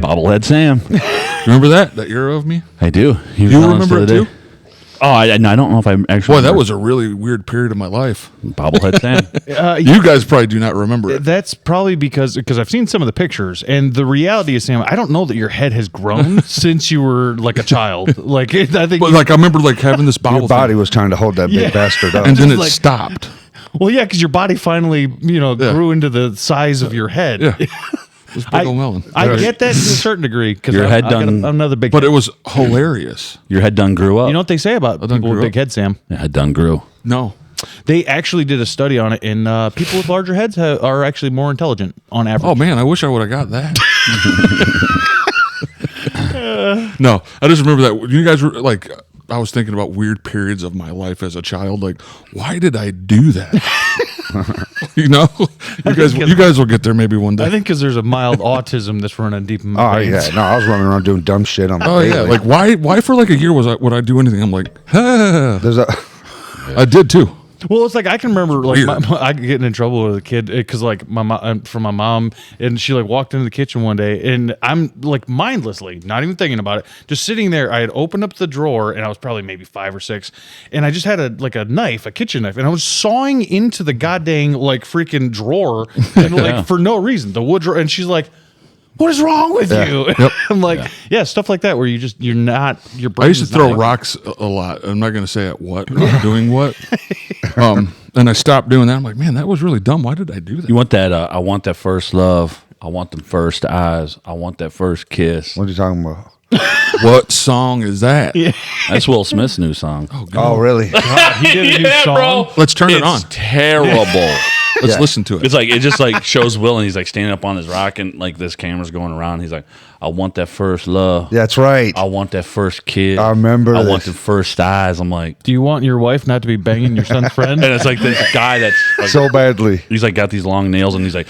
Bobblehead Sam. Remember that era of me? I do. You remember it too? Oh, I don't know if I actually. Boy, that was a really weird period of my life. Bobblehead Sam. You guys probably do not remember it. That's probably because I've seen some of the pictures, and the reality is, Sam, I don't know that your head has grown since you were like a child. Like I think, But like I remember like having this bobble Your body was trying to hold that big bastard up. and then it like- stopped. well, yeah, because your body finally, grew into the size of your head. Yeah. It was big old melon. I get that to a certain degree because Your head done- another big. But it was hilarious. Your head done grew up. you know what they say about done people with grew big up. heads, Sam? Your head done grew. No. They actually did a study on it, and people with larger heads are actually more intelligent on average. Oh man, I wish I would have got that. No, I just remember that you guys were like, I was thinking about weird periods of my life as a child. Like, why did I do that? You guys will get there maybe one day. I think because there's a mild autism that's running deep in Oh my veins. yeah, no, I was running around doing dumb shit on the Oh yeah, daily. like why for like a year would I do anything? I'm like, There's a I did too. Well, it's like I can remember like Weird. I getting in trouble with a kid because like my mom from my mom, and she like walked into the kitchen one day, and I'm like mindlessly, not even thinking about it, just sitting there. I had opened up the drawer, and I was probably maybe 5 or 6, and I just had a knife, a kitchen knife, and I was sawing into the goddamn like freaking drawer, and like for no reason, the wood drawer, and she's like, "What is wrong with you?" I'm like, yeah, stuff like that where you're not your brain. I used to is not throw working. rocks a lot. I'm not going to say at what or doing what. And I stopped doing that. I'm like, man, that was really dumb. Why did I do that? You want that? I want that first love. I want them first eyes. I want that first kiss. what are you talking about? What song is that? That's Will Smith's new song. Oh really? He did a new song. Let's turn it on. It's terrible. Let's Yeah. listen to it. It's like it just like shows Will and he's like standing up on his rock and like this camera's going around. He's like, I want that first love. That's right. I want that first kiss. I remember I want this. the first eyes. I'm like, Do you want your wife not to be banging your son's friend? and it's like this guy that's like, So badly. he's like got these long nails and he's like,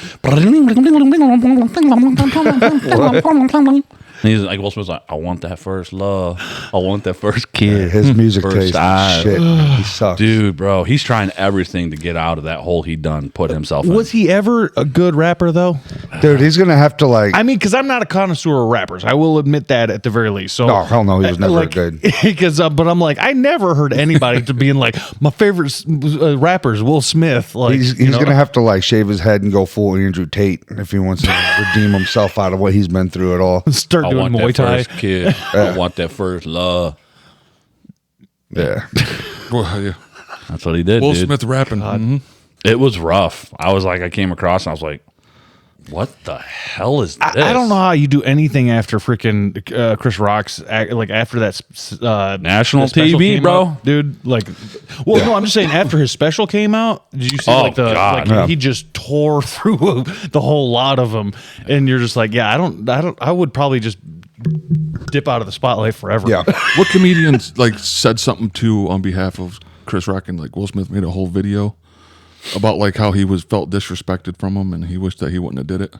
and he's like, Will Smith's like, I want that first love. I want that first kiss. His music first taste eyes. is shit. He sucks. Dude, bro, he's trying everything to get out of that hole he done put himself in. Was he ever a good rapper though? Dude, he's gonna have to like. I mean, because I'm not a connoisseur of rappers. I will admit that at the very least. So, No, hell no, he was never good. Because, but I'm like, I never heard anybody to being like my favorite rappers, Will Smith. Like He's you know? gonna have to like shave his head and go full Andrew Tate if he wants to redeem himself out of what he's been through at all. start I doing want Muay that Thai. first kiss. I want that first love. Yeah. Boy, yeah. That's what he did, Will dude. Smith rapping. Mhm. It was rough. I was like, I came across and I was like, what the hell is this? I don't know how you do anything after freaking Chris Rock's like after that National special TV, came bro. out, dude. Like, well, no, I'm just saying after his special came out, did you see Oh, like the God. like he just tore through the whole lot of them, and you're just like, yeah, I would probably just dip out of the spotlight forever. Yeah. What comedians like said something to on behalf of Chris Rock and like Will Smith made a whole video about like how he felt disrespected from him and he wished that he wouldn't have did it.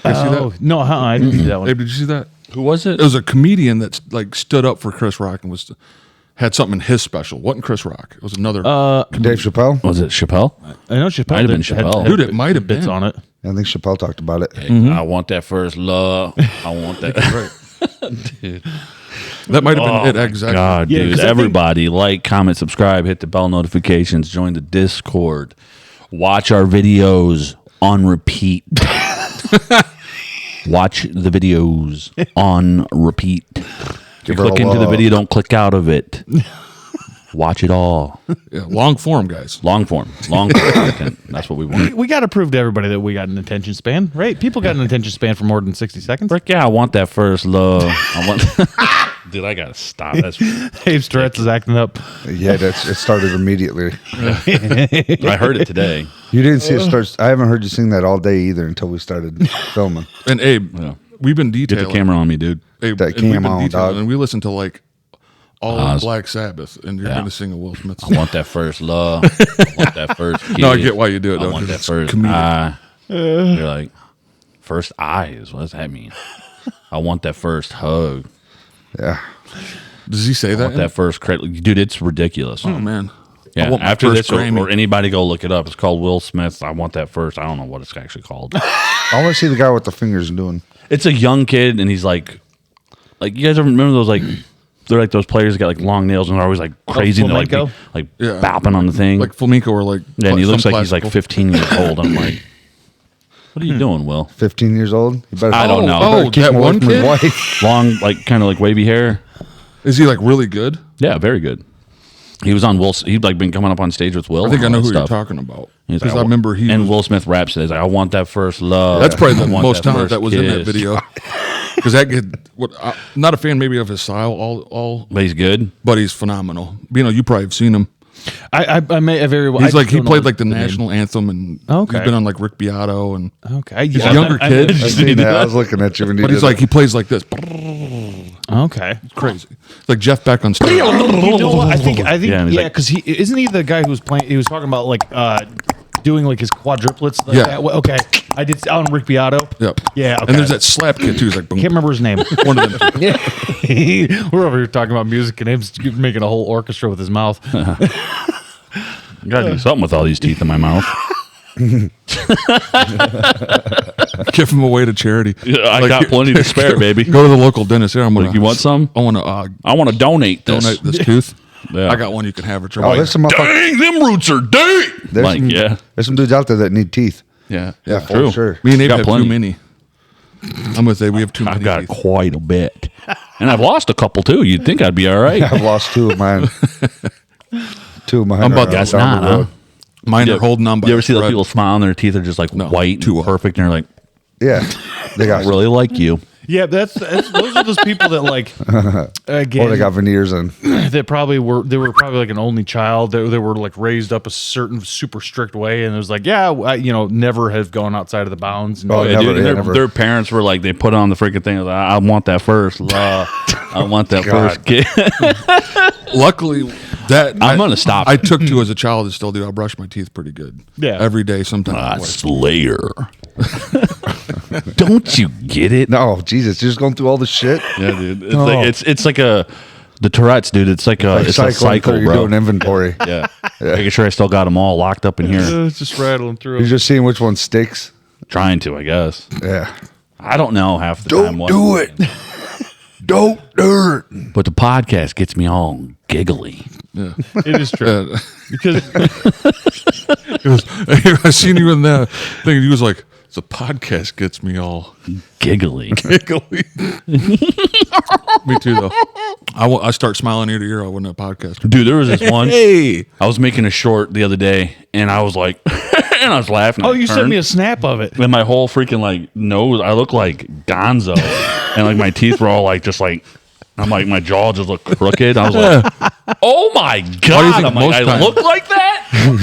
You see that? No, I didn't see that one. Hey, did you see that? Who was it? It was a comedian that like stood up for Chris Rock and had something in his special. Wasn't Chris Rock? It was another. Dave Chappelle. Was it Chappelle? I know Chappelle Might have been did- Chappelle. Dude, it might have bits been. on it. I think Chappelle talked about it. I want that first love. I want that. That might have been Oh it my exactly. God, Yeah, dude. 'cause I think- Everybody, like, comment, subscribe, hit the bell notifications, join the Discord, watch our videos on repeat. Watch the videos on repeat. Give her Click a into the love. video, don't click out of it. Watch it all. Yeah, long form, guys. Long form content. That's what we want. We got to prove to everybody that we got an attention span, right? People got an attention span for more than 60 seconds. Frick yeah, I want that first love. I want. Dude, I gotta stop. That's. Dave Stretz is acting up. Yeah, it started immediately. I heard it today. You didn't see it start. I haven't heard you sing that all day either until we started filming. And Abe, Yeah. we've been Get detailing. the camera on me, dude. Abe, That and we've cam been on, detailing, dog. and we listen to like all of Oz. Black Sabbath, and you're Yeah. going to sing a Will Smith I song. want that first love. I want that first kiss. No, I get why you do it, I though, want 'cause that it's first comedic. eye. You're like, first eyes. What does that mean? I want that first hug. Yeah. Does he say I that? want that first credit. Dude, it's ridiculous. Oh man, Yeah, want my after first this, Grammy. or anybody go look it up. It's called Will Smith. I want that first. I don't know what it's actually called. I want to see the guy with the fingers doing. It's a young kid, and he's like you guys ever remember those like they're like those players that got like long nails and they're always like crazy and they're like flamenco? like bopping on the thing. like flamenco or like. Yeah, and he some looks like he's like classical. 15 years old. I'm like, what are you doing, Will? 15 years old. You better. I don't know. Oh, keep that him away one from his kid? wife. Long, like kind of like wavy hair. Is he like really good? Yeah, very good. He was on Will. He'd like been coming up on stage with Will. I think I and know all who that you're stuff. talking about. He's Because like, I remember he. and was- Will Smith raps it. He's like, I want that first love. That's probably I the want most talent first that was in that kiss." video. Because that kid, I'm not a fan maybe of his style, all, But he's good. but he's phenomenal. You probably have seen him. I may have very well. He's I like he don't know played like the name. national anthem, and Okay. he's been on like Rick Beato, and Okay, he's a younger kid, I seen that. I was looking at you when you but did he's like that. he plays like this, Okay. crazy. It's like Jeff Beck on stage. You know what? I think Yeah, and he's yeah, like- because he isn't he the guy who was playing. He was talking about like doing like his quadruplets. Like Yeah. that. Well, okay, I did on Rick Beato. Yep. Yeah. Okay. And there's that slap kid too. He's like, boom. Can't remember his name. One of them. We're over here talking about music and him making a whole orchestra with his mouth. I gotta do something with all these teeth in my mouth. Give him away to charity. Yeah, I Like, got plenty to spare, baby. Go to the local dentist. Here, I'm gonna. Like, you want some? I want to I want to donate this. donate this tooth. Yeah. I got one. You can have it. Your Oh, wife. there's some motherfuckers. Dang, them roots are deep. There's Like, some, yeah. There's some dudes out there that need teeth. Yeah, Yeah, true. for sure. Me and Abe Got have plenty. too many. I'm gonna say we have too many. I've got teeth. quite a bit, and I've lost a couple too. You'd think I'd be all right. I've lost two of mine. Two of mine. I'm about are that's down not, the huh? road. Mine Yeah. are holding on by. You ever a see those thread. people smile and their teeth are just like white, too and perfect, and they're like, Yeah, they got. I really like you. Yeah, that's those are those people that like Or again they got veneers in. that probably were probably like an only child. They were like raised up a certain super strict way, and it was like never have gone outside of the bounds. And Oh, Yeah, never, dude, and yeah, their, never. their parents were like, they put on the freaking thing. Like, I want that first. I want that God. first kid. Luckily, that I'm gonna stop I it. took to as a child and still do. I brush my teeth pretty good. Yeah. every day. Sometimes. Slayer. Don't you get it? No, Jesus, you're just going through all this shit. Yeah, dude. It's like the Tourette's, dude. It's like a it's a cycling cycle, through, you're bro. doing inventory. Yeah. Making sure I still got them all locked up in here. just rattling through. You're just seeing which one sticks. Trying to, I guess. Yeah. I don't know half the time what. it. Don't do it. But the podcast gets me all giggly. It is true because He goes, I seen you in that thing. He was like, the podcast gets me all Giggly. giggly. Me too, though. I start smiling ear to ear when a podcast. Dude, there was this one. Hey, I was making a short the other day, and I was like, and I was laughing. oh, I you sent turned, me a snap of it. and my whole freaking like nose, I look like Gonzo, and like my teeth were all like just like. I'm like my jaw just looked crooked. I was like, "Oh my god!" think I'm like, most I times- look like that.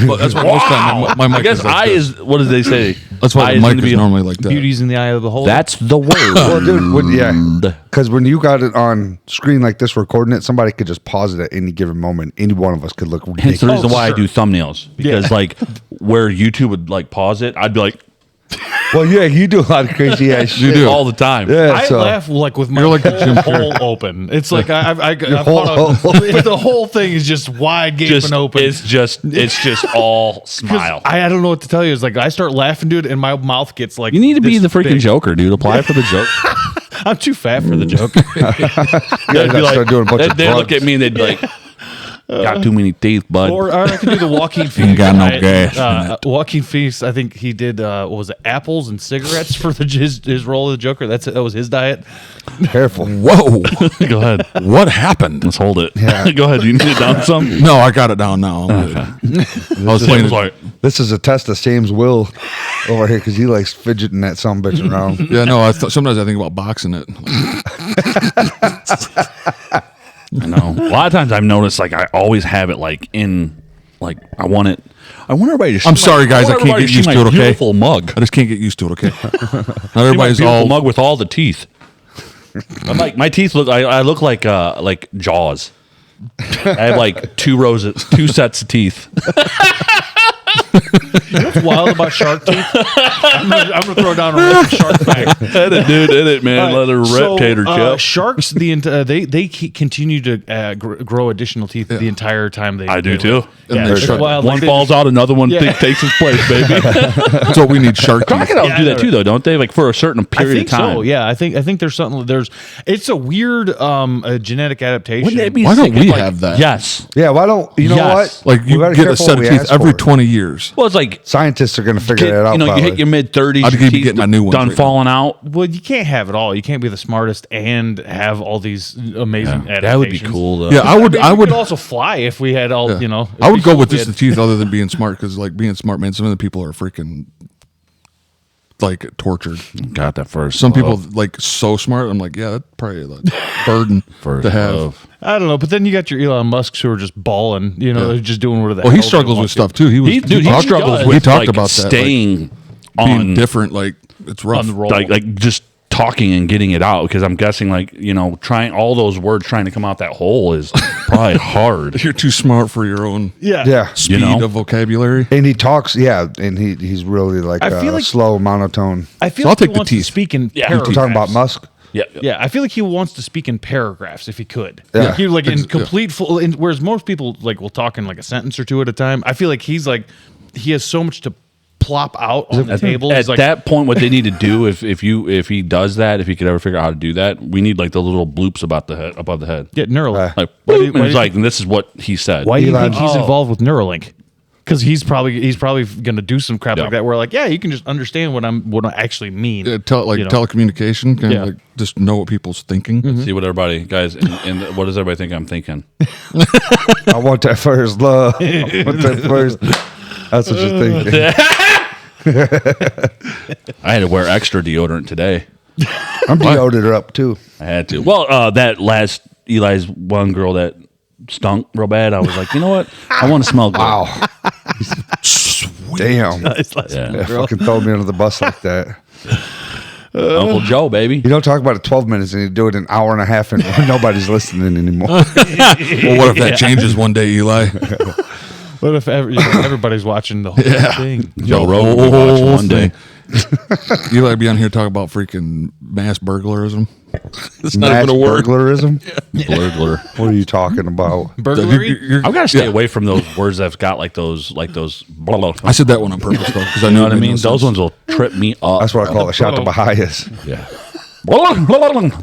Well, that's what most time my mic I guess is like eye this. is. What did they say? That's why Eye the mic gonna is normally like that. Beauty's in the eye of the beholder. That's the word. Well, dude, because when you got it on screen like this, recording it, somebody could just pause it at any given moment. Any one of us could look Hence the ridiculous. reason why sure. I do thumbnails because like where YouTube would like pause it, I'd be like Well, yeah, you do a lot of crazy ass shit. do. all the time. Yeah, I so laugh like with my You're like the Jim whole hole open. It's like I've whole hole. the whole thing is just wide gaping Just open. it's just all 'Cause smile. I don't know what to tell you. It's like I start laughing, dude, and my mouth gets like You need to be this the freaking big. Joker, dude. Apply for the joke. I'm too fat for the joke. you guys gotta start doing a bunch of They'd look drugs. at me and they'd be like, "Got too many teeth, bud." Or I could do the Joaquin Phoenix. got no diet. gas in Joaquin Phoenix, I think he did. What was it? Apples and cigarettes for his role of the Joker. That was his diet. Careful. Whoa, Go ahead. what happened? Let's hold it. Yeah. Go ahead. You need it down some. No, I got it down now. I'm good. I was playing it. like, This is a test of Sam's will over here because he likes fidgeting that some bitch around. Yeah, no. Sometimes I think about boxing it. I know. A lot of times I've noticed, like, I always have it, like, in, like, I want everybody to see I'm sorry, guys, I want can't everybody get to used see to my it, okay? beautiful mug. I just can't get used to it. Okay, not See my everybody's beautiful all. mug with all the teeth. I'm like, my teeth look, I look like Jaws. I have, like, two sets of teeth. You know what's wild about shark teeth? I'm gonna throw down a random shark fact. Hit it, dude. Hit it, man. Let her So, tater chip. sharks, they continue to grow additional teeth the entire time they. I do they too. live. And Yeah, they it's shut- wild. One Like, they falls just- out, another one Yeah. takes its place, baby. That's what we need. Shark teeth. Crocodiles Yeah, do I that know. too, though, don't they? Like for a certain I period think of time. so. Yeah, I think there's something. It's a weird a genetic adaptation. Wouldn't it be Why don't sick if, we like- have that? Yes. Yeah, why don't you know Yes. what? Like We you gotta get a careful set what of we teeth ask every for. 20 years. Well, it's like Scientists are going to figure it out. you know, you probably. hit your mid 30s, I'd your give- teeth get my new ones done right falling out. Well, you can't have it all. You can't be the smartest and have all these amazing adaptations. That would be cool, though. Yeah, I would. mean, I we would. could also fly if we had all. yeah. You know, I would go with if we just the had- teeth, other than being smart, because like being smart, man. Some of the people are freaking like tortured. Got that first. Some people like so smart. I'm like, yeah, that's probably a burden first to have. love. I don't know, but then you got your Elon Musks who are just balling. You know, they're just doing whatever. the Well, he hell they struggles want with to. stuff too. He talked- struggles he with talked like, about that, like, staying being on different. Like it's rough. On the roll. like just talking and getting it out, because I'm guessing like, you know, trying all those words trying to come out that hole is probably hard. You're too smart for your own Yeah, Yeah. speed know? of vocabulary. And he talks, and he's really like, I feel like- slow, monotone. I feel So I'll like he take the wants to teeth. speak in Yeah. paragraphs. We're talking about Musk. Yeah. Yeah, I feel like he wants to speak in paragraphs if he could. Yeah. Like, he like in Yeah. complete full. Whereas most people like will talk in like a sentence or two at a time. I feel like he's like he has so much to plop out on the table. At He's like, that point, what they need to do, if he does that, if he could ever figure out how to do that, we need like the little bloops about the head, above the head. yeah, Neuralink. Like, Why do bloop, you- and why it's do you like, and this is what he said. Why do you Elon- think he's Oh. involved with Neuralink? Because he's probably going to do some crap Yeah. like that. Where like, yeah, you can just understand what I actually mean. Like You know? telecommunication, kind Yeah. of like just know what people's thinking. See what everybody, guys, and what does everybody think I'm thinking? I want that first love. I want that first. That's what you're thinking. I had to wear extra deodorant today. I'm deodorant up too. I had to. Well, that last Eli's one girl that stunk real bad. I was like, you know what? I want to smell good. Wow. Damn. Yeah. Yeah, fucking throw me under the bus like that. Uncle Joe, baby. You don't talk about it 12 minutes and you do it an hour and a half and nobody's listening anymore. Well, what if that changes one day, Eli? What if everybody's watching the whole thing? Joe Rogan will be watching one day. Eli be on here talking about freaking mass burglarism. It's not Mass even a word. burglarism? Burglar. What are you talking about? Burglary. I've got to stay Yeah. away from those words that've got like those. Blah, blah. I said that one on purpose though, because I You know know what I mean? Those ones will trip me up. That's what I call a shot to Bahias. Yeah. Blah, blah, blah, blah.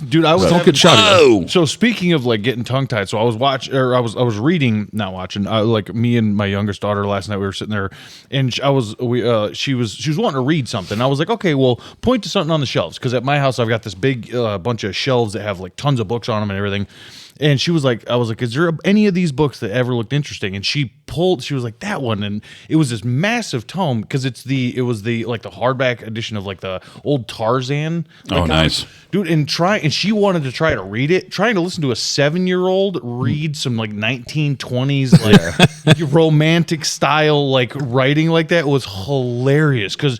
Dude, I was Don't get shot at. Oh. So speaking of like getting tongue tied, so I was I was reading, not watching. Like me and my youngest daughter last night, we were sitting there, and she was wanting to read something. I was like, okay, well, point to something on the shelves, because at my house I've got this big bunch of shelves that have like tons of books on them and everything. And she was like, I was like, is there any of these books that ever looked interesting? And she was like, that one. And it was this massive tome, because it was the like the hardback edition of like the old Tarzan. Oh, nice. Dude, and she wanted to try to read it, trying to listen to a 7-year-old read some like 1920s like romantic style like writing like that was hilarious, because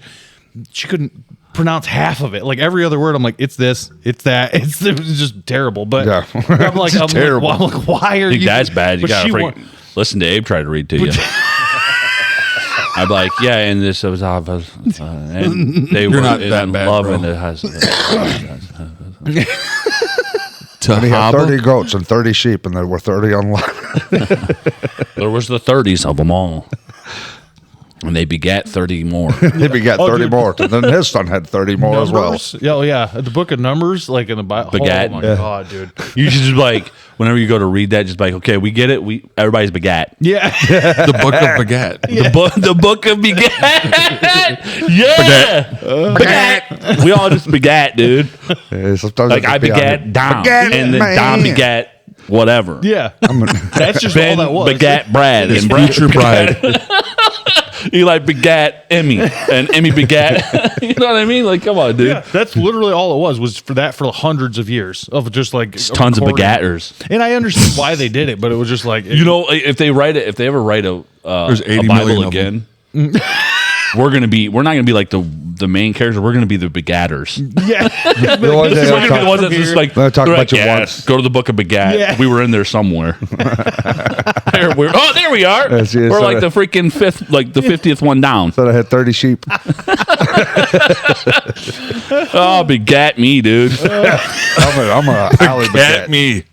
she couldn't pronounce half of it. Like every other word, I'm like, it's this, it's that, it was just terrible. But Yeah. I'm like, It's terrible. why are I think you? that's bad. You But gotta she freak, wa- listen to Abe try to read to you. I'd be like, yeah, and this was and they were not in that bad, love, bro. and it has. And he had Tahaba? 30 goats and 30 sheep, and there were 30 on line. There was the 30s of them all, and they begat 30 more. He begat 30 dude. more. And then his son had 30 more as well. Numbers? Yeah, oh yeah, the book of Numbers, like in the Bible. Begat. Oh my Yeah. god, dude. You should just like, whenever you go to read that, just like, okay, we get it. Everybody's begat. Yeah. The book of Bagat. The book of begat. Yeah, begat. We all just begat, dude. Yeah, sometimes Like I just be out here, begat Dom, Begat, and then man. Dom begat whatever. Yeah. That's just Ben all that was. begat Brad, His and Brad future bride. Eli begat Emmy, and Emmy begat. You know what I mean? Like, come on, dude. Yeah, that's literally all it was for hundreds of years of just like Tons of recording. begatters. And I understand why they did it, but it was just like You know, if they ever write a There's 80 a million Bible of them. again, we're not gonna be like the the main characters. We're going to be the Begatters. Yeah. The ones that We're going to be the ones talk- that's just like, They'll talk they're about like, you yeah, once. go to the Book of Begat. Yeah. We were in there somewhere. There we are. Yes, yes, We're like sir. the freaking 50th one down. Thought I had 30 sheep. Oh, Begat me, dude. I'm a alley At begat. me.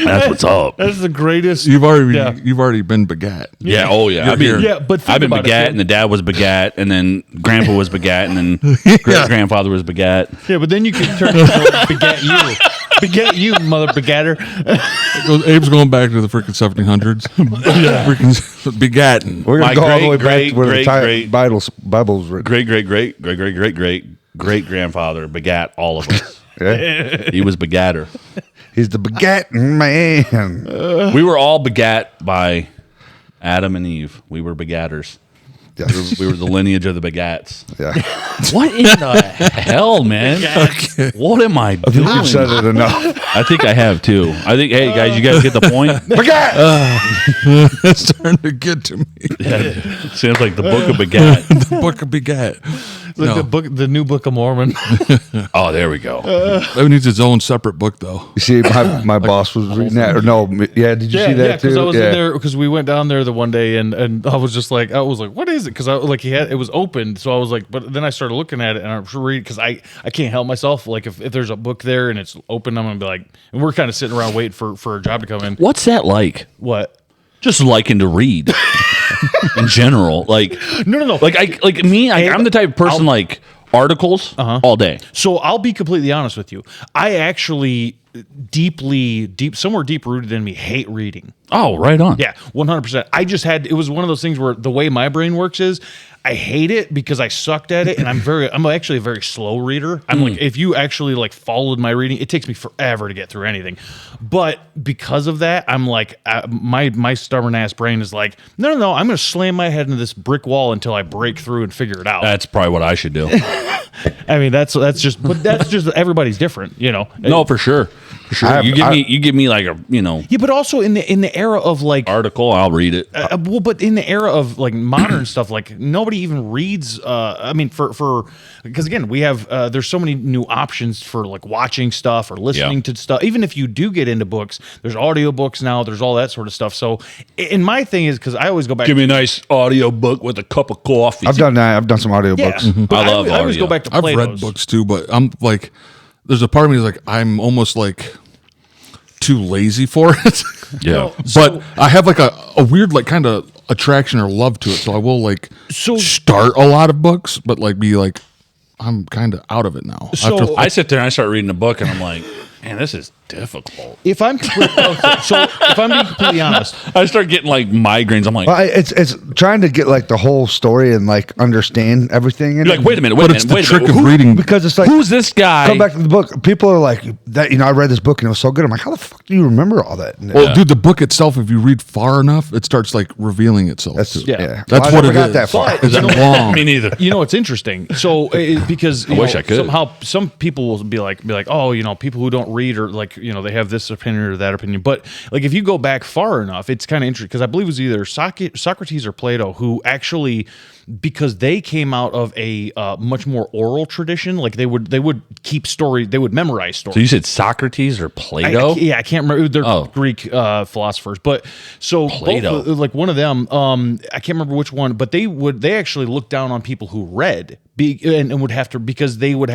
That's what's up. That's the greatest. You've already Yeah. been begat. Yeah. Oh, yeah. You're here. Yeah, but think I've been about it, Begat, Phil. and the dad was Begat, and then Grandpa was Begat, and then great grandfather was Begat. Yeah, but then you can turn into begat you. Begat you, mother begatter. Abe's going back to the freaking 1700s. Freaking begatting. We're My going to go all the way great, back to where great, the great- Bible's written. Great grandfather begat all of us. Yeah. He was Begatter. He's the begatting man. We were all begat by Adam and Eve. We were begatters. Yes. We were the lineage of the begats. Yeah. What in the hell, man? What am I I think doing? you've said it enough. I think I have too. I think, hey guys, you guys get the point. Begat! It's starting to get to me. Yeah, it sounds like the Book of Begat. The book of begat. Like the new Book of Mormon. Oh, there we go. That needs its own separate book, though. You see, my boss was reading that. Or no, yeah, did you see that too? because I was in there because we went down there the one day and I was like, what is it? Because it was open, so I was like, but then I started looking at it and I'm reading because I can't help myself. Like if there's a book there and it's open, I'm gonna be like, and we're kind of sitting around waiting for a job to come in. What's that like? What? Just liking to read in general. Like No. Like I'm the type of person like articles all day. So I'll be completely honest with you. I actually somewhere deep rooted in me hate reading. Oh, right on. Yeah, 100%. It was one of those things where the way my brain works is I hate it because I sucked at it and I'm actually a very slow reader. I'm like, if you actually like followed my reading, it takes me forever to get through anything. But because of that, I'm like, my stubborn ass brain is like, no, I'm going to slam my head into this brick wall until I break through and figure it out. That's probably what I should do. I mean, that's just everybody's different, you know? No, for sure. For sure. You give me like a, Yeah, but also in the era of like article, I'll read it. well, but in the era of like modern stuff, like nobody even reads. I mean, for because again, we have there's so many new options for like watching stuff or listening to stuff. Even if you do get into books, there's audiobooks now. There's all that sort of stuff. So, and my thing is because I always go back. Give me a nice audio book with a cup of coffee. I've done that. I've done some yeah, audiobooks. but I love I always audio. go back to I've play read those. books too, but I'm like, there's a part of me that's like, I'm almost like too lazy for it. Yeah. But I have like a weird like kind of attraction or love to it, so I will like start a lot of books, but like be like, I'm kind of out of it now. So- I sit there and I start reading a book and I'm like, man, this is difficult. If I'm if I'm being completely honest, I start getting like migraines. I'm like, Well, it's trying to get like the whole story and like understand everything. In you're it. like, wait a minute, but it's the trick of Who- reading. Because it's like Who's this guy? come back to the book. People are like that. I read this book and it was so good. I'm like, how the fuck do you remember all that? Well, dude, the book itself, if you read far enough, it starts like revealing itself. That's too. yeah. That's Well, I what never it got is. that far. But- It's long. Me neither. you know, it's interesting. So because I wish I could. somehow some people will be like, oh, people who don't read or like, they have this opinion or that opinion. But like, if you go back far enough, it's kind of interesting because I believe it was either Socrates or Plato who actually, because they came out of a much more oral tradition, like they would keep story, they would memorize stories. So you said Socrates or Plato? I can't remember. They're Oh. Greek philosophers, but so Plato. both, like one of them, I can't remember which one, but they actually looked down on people who read. And would have to because they would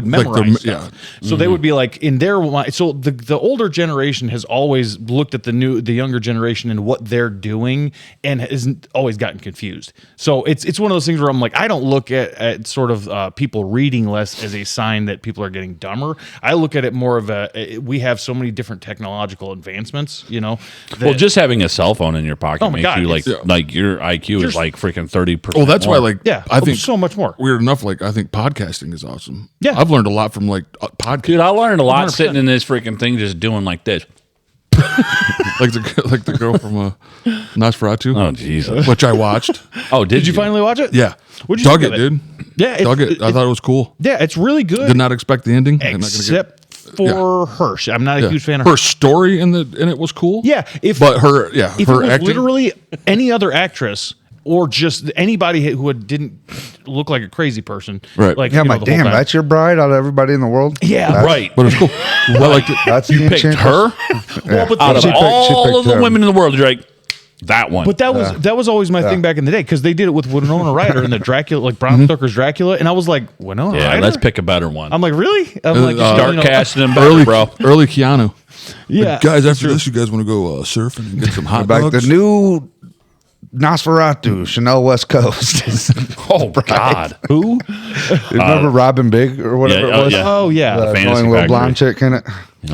memorize stuff. So they would be like in their mind. So the older generation has always looked at the younger generation and what they're doing and has always gotten confused. So it's one of those things where I'm like, I don't look at sort of people reading less as a sign that people are getting dumber. I look at it more of we have so many different technological advancements. Well, that- just having a cell phone in your pocket Oh my makes God, you like your IQ is like freaking 30%. Well, that's why like yeah, I think so much more. weird enough. Like I think podcasting is awesome. Yeah. I've learned a lot from like podcasts. Dude, I learned a lot 100%. sitting in this freaking thing just doing like this. like the girl from Nosferatu. Oh, Jesus. Which I watched. Oh, did Did you finally watch it? Yeah. What'd you Dug think it, of it? dude. Yeah, Dug it. I thought it was cool. Yeah, it's really good. Did not expect the ending. I'm not gonna Except for her. I'm not a huge fan of her her. story in it was cool. Yeah, but her if her it was acting. literally any other actress, or just anybody who didn't look like a crazy person. Right. Like, Yeah, I'm you know, like, the whole damn, time. that's your bride out of everybody in the world. Yeah, That's- Right. But it's cool. I liked it. That's You the picked Enchantress. her? Yeah. Out of She picked- she all picked of the him. women in the world, you're like, that one. But that was always my thing back in the day because they did it with Winona Ryder and the Dracula, like Bram Stoker's Dracula, and I was like, Winona yeah, Ryder? let's pick a better one. I'm like, really? I'm like, Start you know, casting them better, Early, bro. early Keanu. Yeah, Guys, after this, you guys want to go surfing and get some hot Like dogs? the new Nosferatu, Chanel West Coast. Oh, God. who? Remember Robin Big or whatever yeah, it was? yeah. Oh yeah. The Fantasy annoying little Factory. blonde chick in it.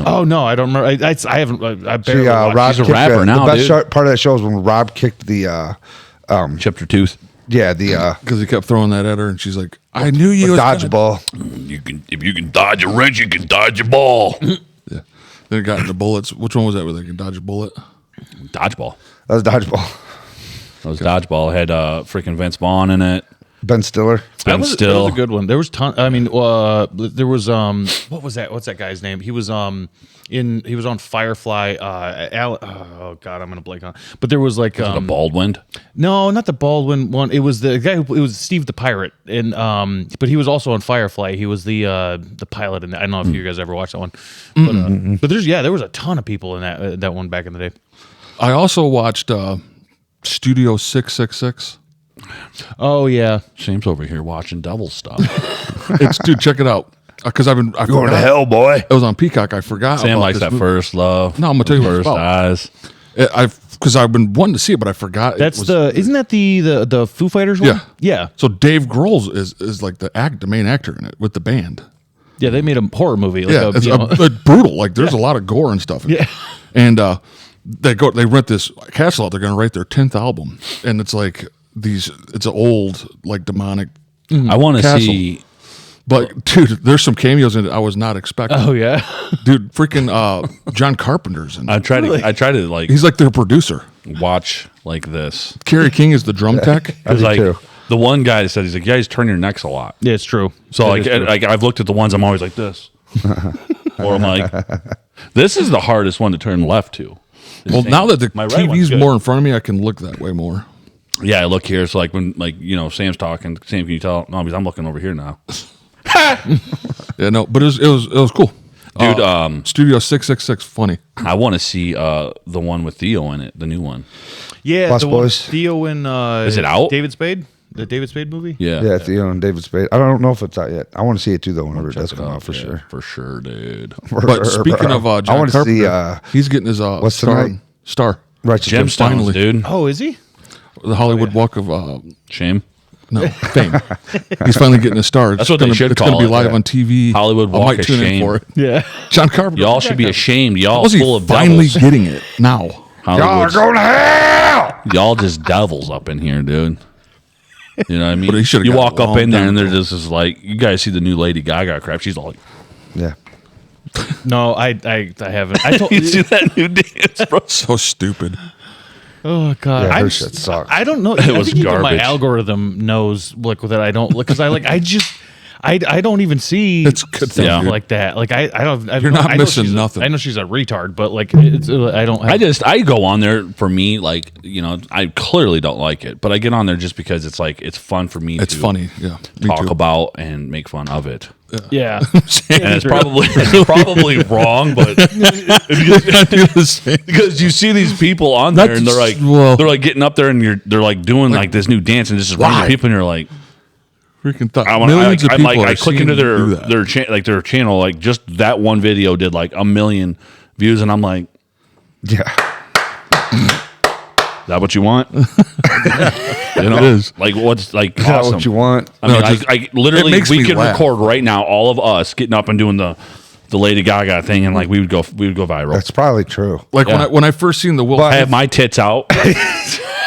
Oh no, I don't remember. I haven't. I barely She, watched Rob it. She's a kicked rapper the now, best dude. part of that show was when Rob kicked the Chipped her tooth. Because he kept throwing that at her, and she's like, "I knew you." was gonna-" dodgeball. If you can dodge a wrench, you can dodge a ball. Yeah. Then it got into bullets. Which one was that? Where they can dodge a bullet? Dodgeball. That was dodgeball. That was dodgeball. It had freaking Vince Vaughn in it. Ben Stiller. That Ben was Still. a good one. There was I mean, there was what was that? What's that guy's name? He was he was on Firefly. Oh God, I'm gonna blank on. But there was like A Baldwin. no, not the Baldwin one. It was the guy who it was Steve the Pirate, and but he was also on Firefly. He was the pilot in that. I don't know if you guys ever watched that one, but there was a ton of people in that one back in the day. I also watched Studio 666. Oh yeah, Shame's over here watching devil stuff. It's dude, check it out. Because I Going to forgot. hell, boy. It was on Peacock. I forgot. Sam about likes this that movie. first love. No, I'm gonna tell you what it's first about. eyes. Because I've been wanting to see it, but I forgot. that's it was, isn't that the Foo Fighters one? Yeah. Yeah, So Dave Grohl is like the main actor in it with the band. yeah. They made a horror movie. Like Yeah, it's it's brutal. Like there's a lot of gore and stuff. Yeah. And they rent this castle out. They're gonna write their 10th album, and it's like it's an old like demonic. I want to Castle. see. But dude, there's some cameos in it I was not expecting. Oh yeah. Dude, freaking John Carpenter's in it. I try to like He's like their producer. watch like this. Kerry King is the drum tech. Because do like too. the one guy said, he's like, yeah, he's turn your necks a lot. Yeah, it's true. So It is true. like I've looked at the ones I'm always like this, or I'm like, this is the hardest one to turn left to. Well, now that the My right one's TV's good. more in front of me, I can look that way more. Yeah, I look here. So like when Sam's talking, Sam, can you tell? No, because I'm looking over here now, Yeah, no, but it was cool. dude. Studio 666, funny. I want to see the one with Theo in it, the new one. Yeah, Plus the one Boys. Theo and Is it out? David Spade, the David Spade movie. Yeah, Yeah, Theo and David Spade. I don't know if it's out yet. I want to see it too, though, whenever it does come out for Yeah, sure. for dude. But speaking of I John want to see Carpenter, he's getting his what's star. tonight? Star. Righteous Gemstones, finally. dude. Oh, is he? The Hollywood Walk of Shame. no fame. He's finally getting a star. That's what they should It's going call to be it, live yeah. on TV. Hollywood I Walk might of tune in Shame. for it. Yeah. John Carpenter. Y'all should be ashamed. Y'all How's he full of finally devils. getting it now? Y'all are Hollywood's- going to hell. Y'all just devils up in here, dude. You know what I mean? But he should've You got walk it up long in there time and they're ago. just is like, you guys see the new Lady Gaga crap? She's all like, Yeah. No, I haven't. I told you see that new dance, bro? So stupid. Oh God, Yeah, her I'm- shit sucks. I don't know. It I was think even my garbage. algorithm knows like that I don't because I don't even see It's a good thing, stuff dude. like that. Like I don't. You're not I know missing she's nothing. I know she's a retard, but like it's I don't. I go on there for me, like, I clearly don't like it, but I get on there just because it's like, it's fun for me It's to funny. Yeah. Me talk too. about and make fun of it. yeah. And it's probably wrong, but do the same. because you see these people on there and they're like, Well- they're like getting up there and they're like doing like this new dance and this is Why? people and you're like, Freaking thought. I Millions of people I are click seeing into you do that. their channel, like just that one video did like 1 million views, and I'm like, Yeah. is that what you want? It is. Like what's like Is that awesome. what you want? I mean, No, just- I literally it makes we me could laugh. record right now, all of us getting up and doing the Lady Gaga thing, and like we would go viral. That's probably true. Like Yeah. when I first seen the Will. I have my tits out,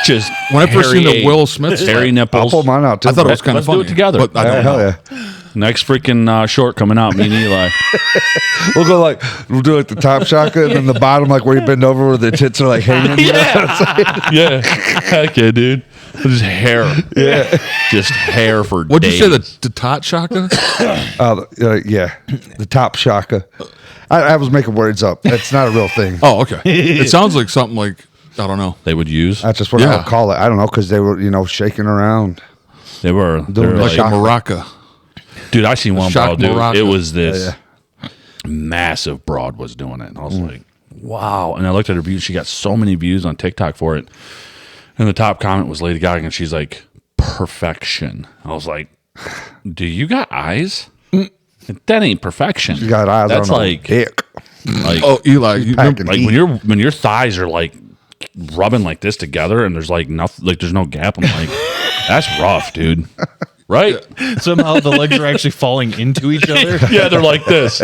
just When I first seen hairy the Will Smith hairy stuff, nipples. I'll pull mine out too. I thought it was kind Let's of do funny. it together. But I Yeah, don't hell know. yeah. Next freaking short coming out, me and Eli. We'll go like we'll do like the top shotgun and then the bottom like where you bend over where the tits are like hanging. You know what I'm saying? Yeah, heck yeah, dude. Just hair, just hair for What'd days. you say? The tot shotgun? Yeah, the top shaka. I was making words up. That's not a real thing. Oh, okay. It sounds like something like I don't know. they would use. That's just what I would call it. I don't know, because they were, shaking around. They were Doing Like a Shock- maraca. dude. I seen one Shock bro, dude. Maraca. It was this Yeah. massive broad was doing it, and I was like, wow. And I looked at her views. She got so many views on TikTok for it. And the top comment was Lady Gaga, and she's like, perfection. I was like, do you got eyes? That ain't perfection. You got eyes That's on a like, dick. like, Oh, Eli. You packing remember, like when your thighs are like rubbing like this together, and there's like nothing, like there's no gap. I'm like, that's rough, dude. Right? Somehow the legs are actually falling into each other. Yeah, they're like this,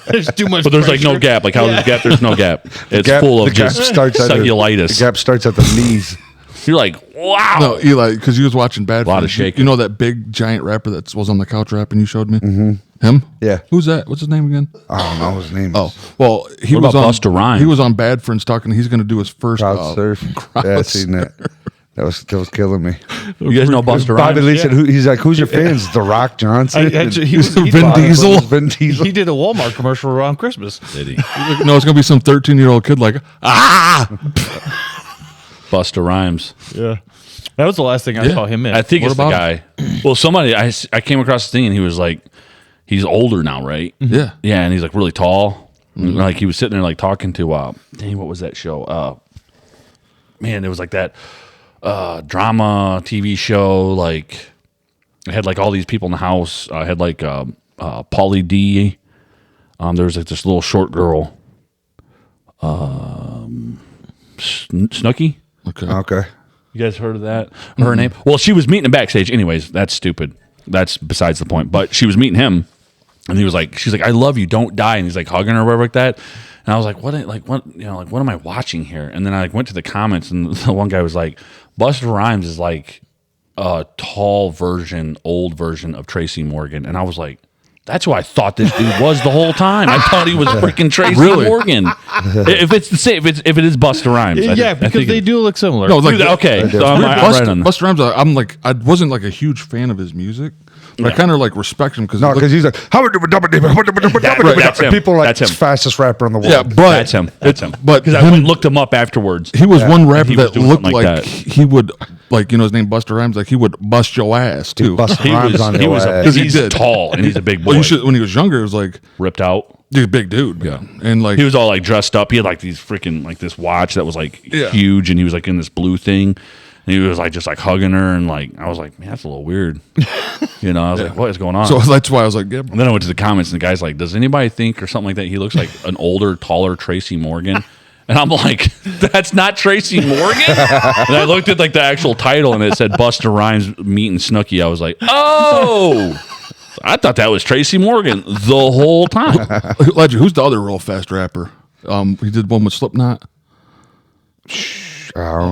There's too much. but there's like no pressure. gap. Like how there's gap, there's no gap. It's Gap- full the of gap just starts at the- cellulitis. The gap starts at the knees. You're like, wow. no, Eli, because you was watching Bad. A lot of Friends. shaking. You know that big giant rapper that was on the couch rapping you showed me? Mm-hmm. Him? Yeah. Who's that? What's his name again? I don't know his name. Oh, well, he What was about on Busta Rhymes? He was on Bad Friends talking. He's going to do his first Crowd surf. crowd Yeah, I seen that. That was killing me. You guys know Busta Bobby Rhymes? Lee said, he's like, who's your fans? The Rock Johnson. He was, he, Vin did, Diesel. Vin Diesel. he did a Walmart commercial around Christmas. Did he? No, it's going to be some 13-year-old kid like, Busta Rhymes. Yeah, that was the last thing I saw him in. I think What it's the about guy. Well, somebody I came across this thing, and he was like, he's older now, right? yeah. Yeah, and he's like really tall. Like he was sitting there like talking to dang, what was that show? Man, it was like that drama TV show. Like it had like all these people in the house. I had like Pauly D. There was like this little short girl. Snooki. Okay. You guys heard of that? Her name? Well, she was meeting him backstage. Anyways, that's stupid. That's besides the point. But she was meeting him, and he was like, she's like, I love you, don't die. And he's like hugging her or whatever like that. And I was like, what, what am I watching here? And then I like went to the comments, and the one guy was like, Busta Rhymes is like a tall version, old version of Tracy Morgan. And I was like, that's who I thought this dude was the whole time. I thought he was freaking Tracy Morgan. If it's the same, if it is Busta Rhymes, yeah, because they do look similar. No, like Okay, so I'm right on that. Busta Rhymes, I'm like, I wasn't like a huge fan of his music. But I kind of like respect him because No, because he's like, That's him. people are like, That's him. fastest rapper in the world. yeah, but That's him. That's him. but because I went and looked him up afterwards. he was one rapper he was that doing looked something like, like that. he would like his name Busta Rhymes, like he would bust your ass too. Busta He Rhymes was, on he your was ass. Because he he's did. tall and he's a big boy. Well, you should, when he was younger, it was like Ripped out. he's a big dude, man. And like He was all like dressed up. He had like these freaking like this watch that was like Yeah. huge, and he was like in this blue thing. And he was like just like hugging her, and like I was like, man, that's a little weird. I was like, what is going on? so that's why I was like, yeah, And then I went to the comments, and the guy's like, does anybody think or something like that he looks like an older, taller Tracy Morgan? And I'm like, that's not Tracy Morgan? And I looked at like the actual title, and it said Busta Rhymes meeting Snooki. I was like, oh, I thought that was Tracy Morgan the whole time. Ledger, who's the other real fast rapper? He did one with Slipknot. I don't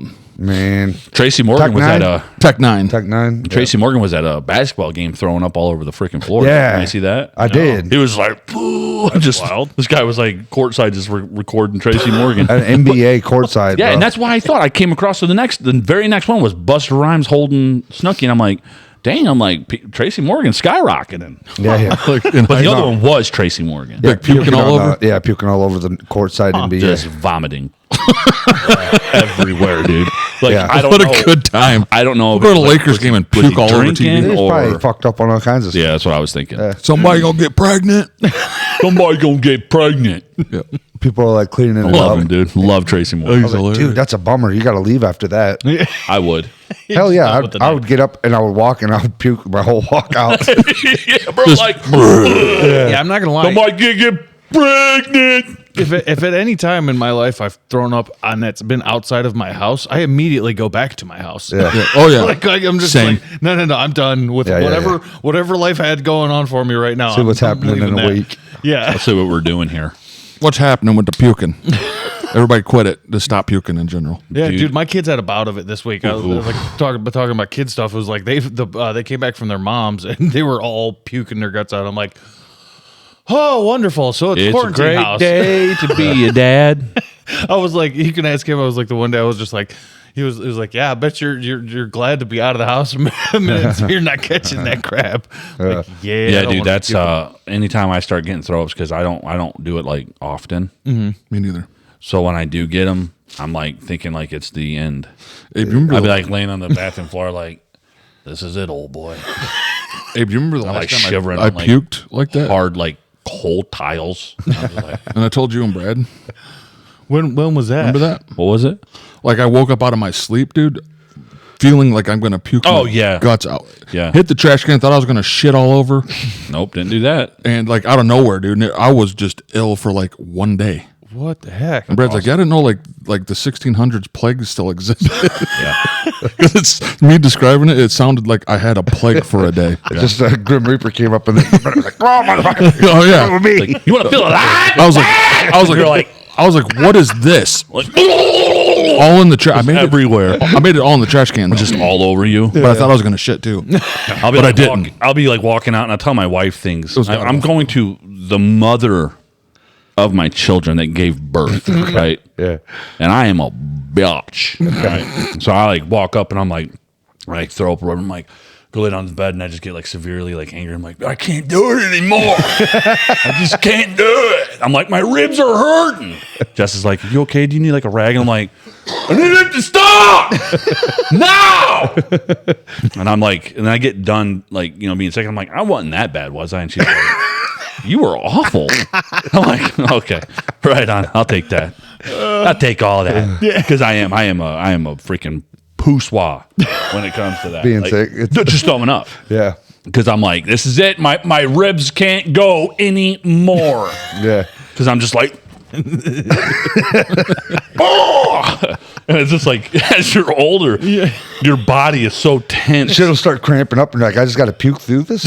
know. Man. Tracy Morgan Tech was Nine? at a Tech Nine. Tech 9. Tracy Morgan was at a basketball game throwing up all over the freaking floor. Yeah. Did you see that? I did. He was like, "Ooh," just wild. This guy was like courtside just recording Tracy Morgan. An NBA courtside. Yeah, bro. and that's why I thought I came across to the very next one was Busta Rhymes holding Snooki, and I'm like, dang, I'm like Tracy Morgan skyrocketing. Yeah. Like, But the other one was Tracy Morgan. Like puking all on, over. puking all over the courtside NBA. Just vomiting everywhere, dude. Like Yeah. I don't What know. a good time. I don't know. if Go to it a was, Lakers game and was he puke all over drinking TV. He's probably or fucked up on all kinds of stuff. yeah, that's what I was thinking. Somebody gonna get pregnant. Somebody gonna get pregnant. Yeah. People are like cleaning it Love up. him, dude. Love Tracy Morgan. I was like, dude, that's a bummer. You got to leave after that. I would. Hell yeah. I would get up and I would walk and I would puke my whole walk out. Yeah, bro. Like, Yeah, I'm not gonna lie. somebody get pregnant. If at any time in my life I've thrown up and that's been outside of my house, I immediately go back to my house. Yeah. Yeah. Oh yeah. Like I'm just Same. like, no, I'm done with Yeah, whatever life I had going on for me right now. See what's I'm happening in leaving a that. week. Yeah. Let's see what we're doing here. What's happening with the puking? Everybody quit it. Just stop puking in general. Yeah, Dude. dude, my kids had a bout of it this week. I was like talking about kid stuff. It was like they came back from their moms and they were all puking their guts out. I'm like, oh, wonderful! So it's It's a quarantine great house. day to be a dad. I was like, you can ask him. I was like, the one day I was just like, he was like, yeah, I bet you're glad to be out of the house a minute, so you're not catching that crap. Like, I Yeah, don't dude. wanna That's give a- anytime I start getting throw ups because I don't do it like often. Me neither. So when I do get them, I'm like thinking like it's the end. Abe, you remember I'd be the, like laying on the bathroom floor like, this is it, old boy. Abe, you remember the I'm last like time shivering I on, like, puked like that? Hard like cold tiles. I was like, And I told you and Brad. When was that? Remember that? what was it? Like I woke up out of my sleep, dude, feeling like I'm gonna puke Oh, my yeah. guts out. Yeah. Hit the trash can, thought I was gonna shit all over. Nope, didn't do that. And like out of nowhere, dude, I was just ill for like one day. What the heck? And Brad's like, yeah, I didn't know like the 1600s plague still existed. Yeah. Because it's me describing it, it sounded like I had a plague for a day. Just a Grim Reaper came up and was like, "Oh, motherfucker, Oh yeah. with me." Like, you want to feel alive? I was like, what is this? Like, All in the trash. I made everywhere. I made it all in the trash can, Just all over you. but I thought I was gonna shit too. I'll be But I like didn't. I'll be like walking out and I'll tell my wife things. was I'm going to the mother of my children that gave birth, right? Yeah. And I am a bitch. Right? So I like walk up and I'm like throw up or whatever. I'm like, go lay down in the bed and I just get like severely like angry. I'm like, I can't do it anymore. I just can't do it. I'm like, my ribs are hurting. Jess is like, you okay? Do you need like a rag? And I'm like, I need it to stop now. And I'm like, and then I get done like, being sick. I'm like, I wasn't that bad, was I? And she's like, you were awful. I'm like, okay, right on. I'll take that. I'll take all that because I am a freaking poussoir when it comes to that. Being Like, sick, it's- just throwing up. Yeah. Because I'm like, this is it. My ribs can't go anymore. Yeah. Because I'm just like, oh! And it's just like, as you're older, your body is so tense. Shit'll start cramping up and you're like, I just got to puke through this.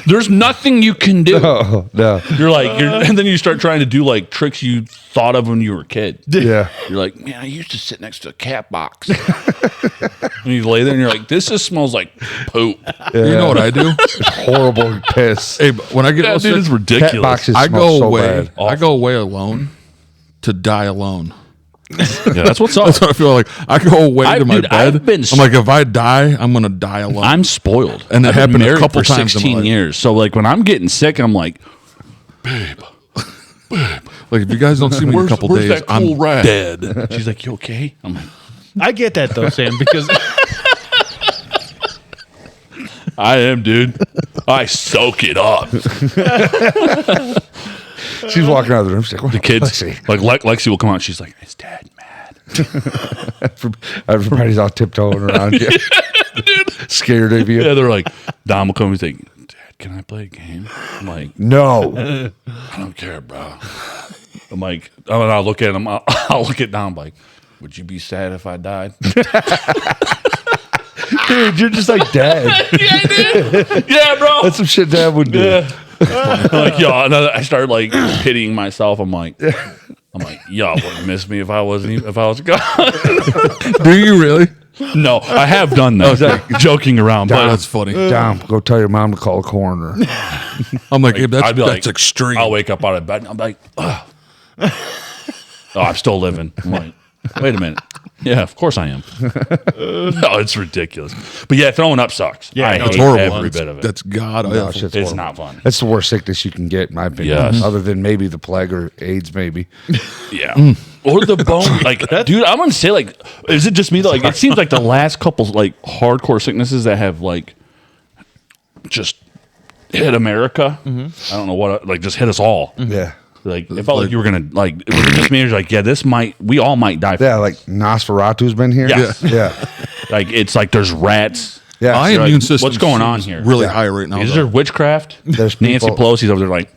There's nothing you can do. Oh, no. And then you start trying to do like tricks you thought of when you were a kid. Yeah. You're like, man, I used to sit next to a cat box. And you lay there and you're like, this just smells like poop. You know what I do? Horrible piss. Hey, but when I get Yeah, real dude, it's sick, ridiculous. Cat boxes I smell go so away. bad. I go away alone to die alone. Yeah, that's what's up. That's what I feel like. I go away to my dude, bed. I've been I'm like, if I die, I'm gonna die alone. I'm spoiled. And it I've been happened a married couple for times in my 16 life. years. So like when I'm getting sick, I'm like, babe, like, if you guys don't see me in a couple where's days, that cool I'm rag? dead. She's like, you okay? I'm like, I get that though, Sam, because I am, dude. I soak it up. She's walking out of the room. She's like, what The kids, Lexi? like Lexi will come out. She's like, is Dad mad? Everybody's all tiptoeing around you. Scared of you. Yeah, they're like, Dom will come and say, Dad, can I play a game? I'm like, No. I don't care, bro. I'm like, oh, and I'll look at him. I'll look at Dom like, would you be sad if I died? Dude, you're just like Dad. Yeah, bro. That's some shit Dad would do. Yeah. Like, y'all, and I started like pitying myself. I'm like, y'all wouldn't miss me if I was gone. Do you really? No, I have done that. Joking around, Oh, but that's funny. Dom, go tell your mom to call a coroner. I'm like, hey, that's I'd be that's like, extreme. I'll wake up out of bed and I'm like, oh, I'm still living. I'm like, wait a minute. Yeah, of course I am. No, it's ridiculous. But yeah, throwing up sucks. Yeah, I no, hate It's horrible. every bit of it. That's god No, awful. shit's It's horrible. not fun. That's the worst sickness you can get, in my opinion. Yes. Other than maybe the plague or AIDS, maybe. Yeah. Or the bone. Like, dude, I'm going to say, like, is it just me? That, like, it seems like the last couple, like, hardcore sicknesses that have, like, just hit America. I don't know what, like, just hit us all. Yeah. Like, it felt like you were going to, like, it was just me. It was like, yeah, we all might die. Yeah, like Nosferatu's been here. Yes. Yeah. Like, it's like there's rats. Yeah. My You're like, immune system. what's going on seems here? Really Yeah. high right now. Is though. there witchcraft? There's Nancy people- Pelosi's over there like,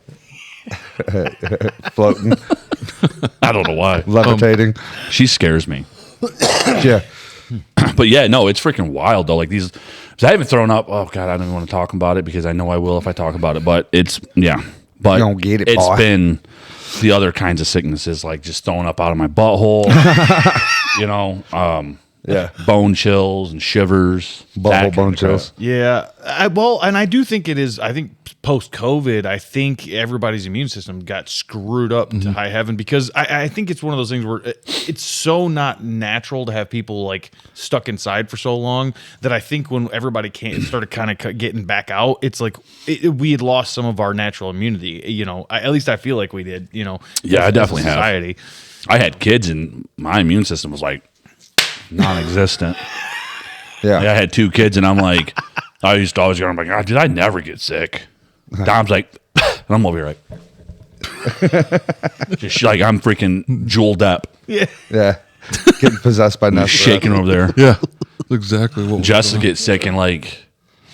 Floating, I don't know why. levitating. She scares me. Yeah. But yeah, no, it's freaking wild though. Like these, 'cause I haven't thrown up. Oh God, I don't even want to talk about it because I know I will if I talk about it. But it's, yeah. But You don't get it, it's boy. been the other kinds of sicknesses, like just throwing up out of my butthole. Yeah. Bone chills and shivers. Bubble that kind bone of crap. chills. Yeah. And I do think it is. I think post COVID, I think everybody's immune system got screwed up to high heaven because I think it's one of those things where it's so not natural to have people like stuck inside for so long that I think when everybody started kind of getting back out, it's like we had lost some of our natural immunity. You know, at least I feel like we did. You know, Yeah, I as a definitely have. society. I had kids and my immune system was like non-existent. Yeah. Like, I had 2 kids and I'm like, I used to always go, I'm like, God, did I never get sick? Dom's like, and I'm over here like, just like I'm freaking Jewel Depp Yeah. Yeah. Getting possessed by nothing. shaking over there. Yeah, that's exactly what. Jessica gets sick and like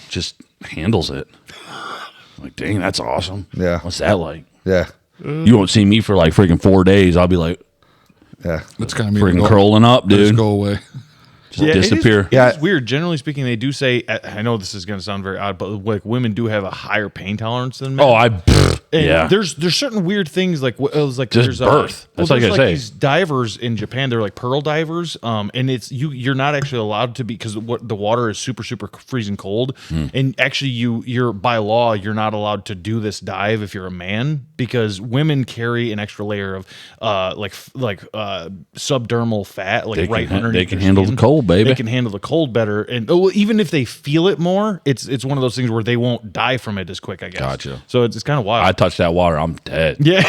just handles it. I'm like, dang, that's awesome. Yeah. What's that like? Yeah. You won't see me for like freaking 4 days. I'll be like Yeah. That's kind of freaking curling up, Just dude. go away. Just disappear. It is weird. Generally speaking, they do say. I know this is going to sound very odd, but like women do have a higher pain tolerance than men. Oh, And yeah. There's certain weird things like it was like Just there's birth. That's all I there's gotta say. these divers in Japan. They're like pearl divers. And it's you're not actually allowed to be because the water is super freezing cold. And actually, you're by law you're not allowed to do this dive if you're a man because women carry an extra layer of subdermal fat like They right can, underneath. they can their handle skin. the cold, baby. They can handle the cold better, and even if they feel it more, it's one of those things where they won't die from it as quick. I guess. Gotcha. So it's kind of wild. I touch that water, I'm dead. yeah.